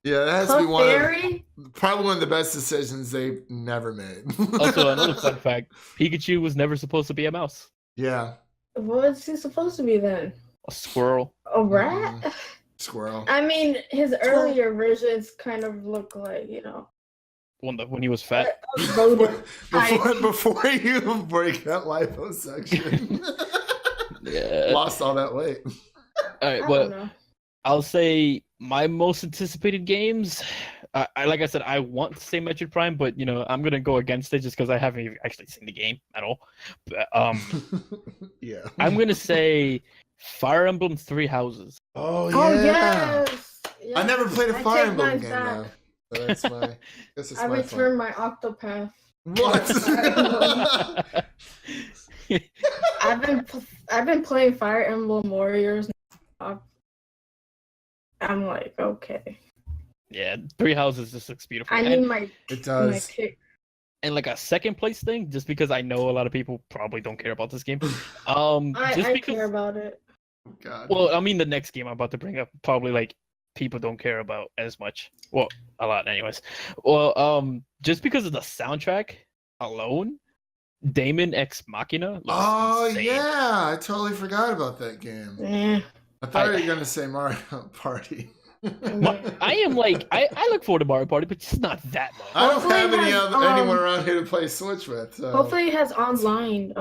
Yeah, that has to be Clefairy? probably one of the best decisions they've never made. Also, another fun fact: Pikachu was never supposed to be a mouse. Yeah. What is he supposed to be then? A squirrle. A rat? Squirrel. I mean, his earlier versions kind of look like, When he was fat. a rodent type. Before you break that liposuction. Yeah. Lost all that weight. All right, I well, don't know. I'll say my most anticipated games. I like I said, I want to say Metroid Prime, but I'm gonna go against it just because I haven't even actually seen the game at all. But, Yeah. I'm gonna say Fire Emblem Three Houses. Oh yeah. Oh, yes. I never played a I Fire take Emblem mine game back. though. So that's my. This is I my returned my Octopath. What? I've been playing Fire Emblem Warriors. I'm like, okay. Yeah, Three Houses just looks beautiful. I need my It my does. kick. And like a second place thing, just because I know a lot of people probably don't care about this game. I Just because. care about it. God. Well, I mean, the next game I'm about to bring up probably like people don't care about as much. Well, a lot, anyways. Well, just because of the soundtrack alone, Damon X Machina. Looks Oh insane. yeah, I totally forgot about that game. Yeah. I thought you were gonna say Mario Party. I am like I look forward to Mario Party, but just not that much. I don't Hopefully have it has, anyone around here to play Switch with. So. Hopefully it has online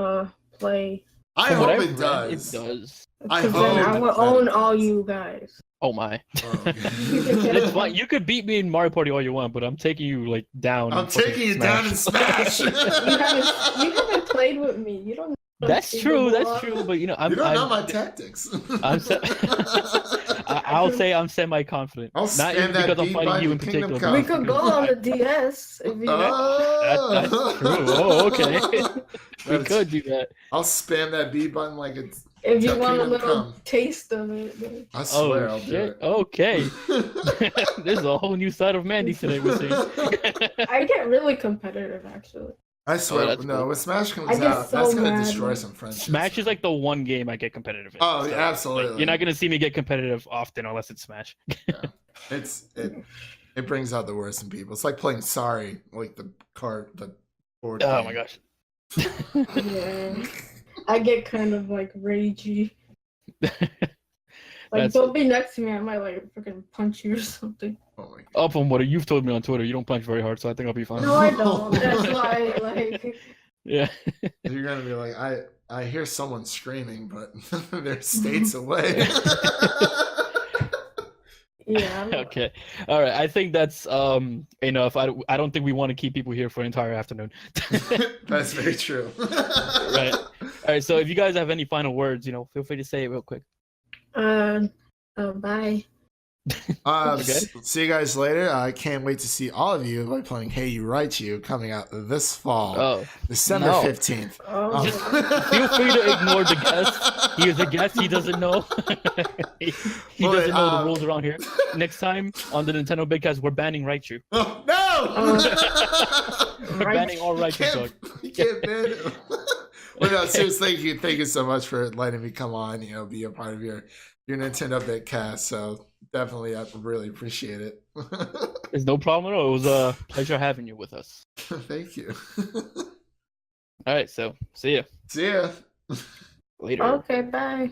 play. I From what hope I've it read, does. It does. I Because then I hope will that own it all does. you guys. Oh my. Oh, okay. It's fine. You could beat me in Mario Party all you want, but I'm taking you like down. I'm in fucking taking you down in Smash. You haven't played with me. You don't know. That's true. That's true. But I'm. You don't know I'm, my tactics. I'll say I'm semi-confident. I'll Not spam even that because I'm B fighting you in button, Kingdom particular. Come. We could go on the DS if you That's true. Oh, okay. We That's- could do that. I'll spam that B button like it's. if you Tell want a Kingdom little Come. taste of it. Then. I swear Oh I'll do shit. it. Okay. There's a whole new side of Mandy today. We're seeing. I get really competitive actually. I swear, that's no. cool. When Smash comes I get out, so that's gonna mad. destroy some friendships. Smash is like the one game I get competitive in. Oh, yeah, like, absolutely. you're not gonna see me get competitive often unless it's Smash. It brings out the worst in people. It's like playing Sorry, like the board. Oh game. my gosh. Yeah. I get kind of like ragey. Like, That's- don't be next to me. I might like freaking punch you or something. Oh my god. Up on what you've told me on Twitter, you don't punch very hard, so I think I'll be fine. No, I don't. That's why, like, Yeah. You're gonna be like, I hear someone screaming, but they're states away. Yeah. Okay. All right. I think that's enough. I don't think we want to keep people here for an entire afternoon. That's very true. Right. All right. So if you guys have any final words, feel free to say it real quick. Bye. Okay. See you guys later. I can't wait to see all of you by playing Hey You Right You coming out this fall, December 15th. Oh. Just feel free to ignore the guest. He is a guest. He doesn't know. he doesn't know the rules around here. Next time on the Nintendo Bitcast, we're banning Raichu. Oh, no! We're banning all Raichu. You can't ban him. Well, no, seriously, thank you so much for letting me come on, be a part of your Nintendo Bitcast. So definitely, I really appreciate it. There's no problem at all. It was a pleasure having you with us. Thank you. All right, so see ya. See ya. Later. Okay, bye.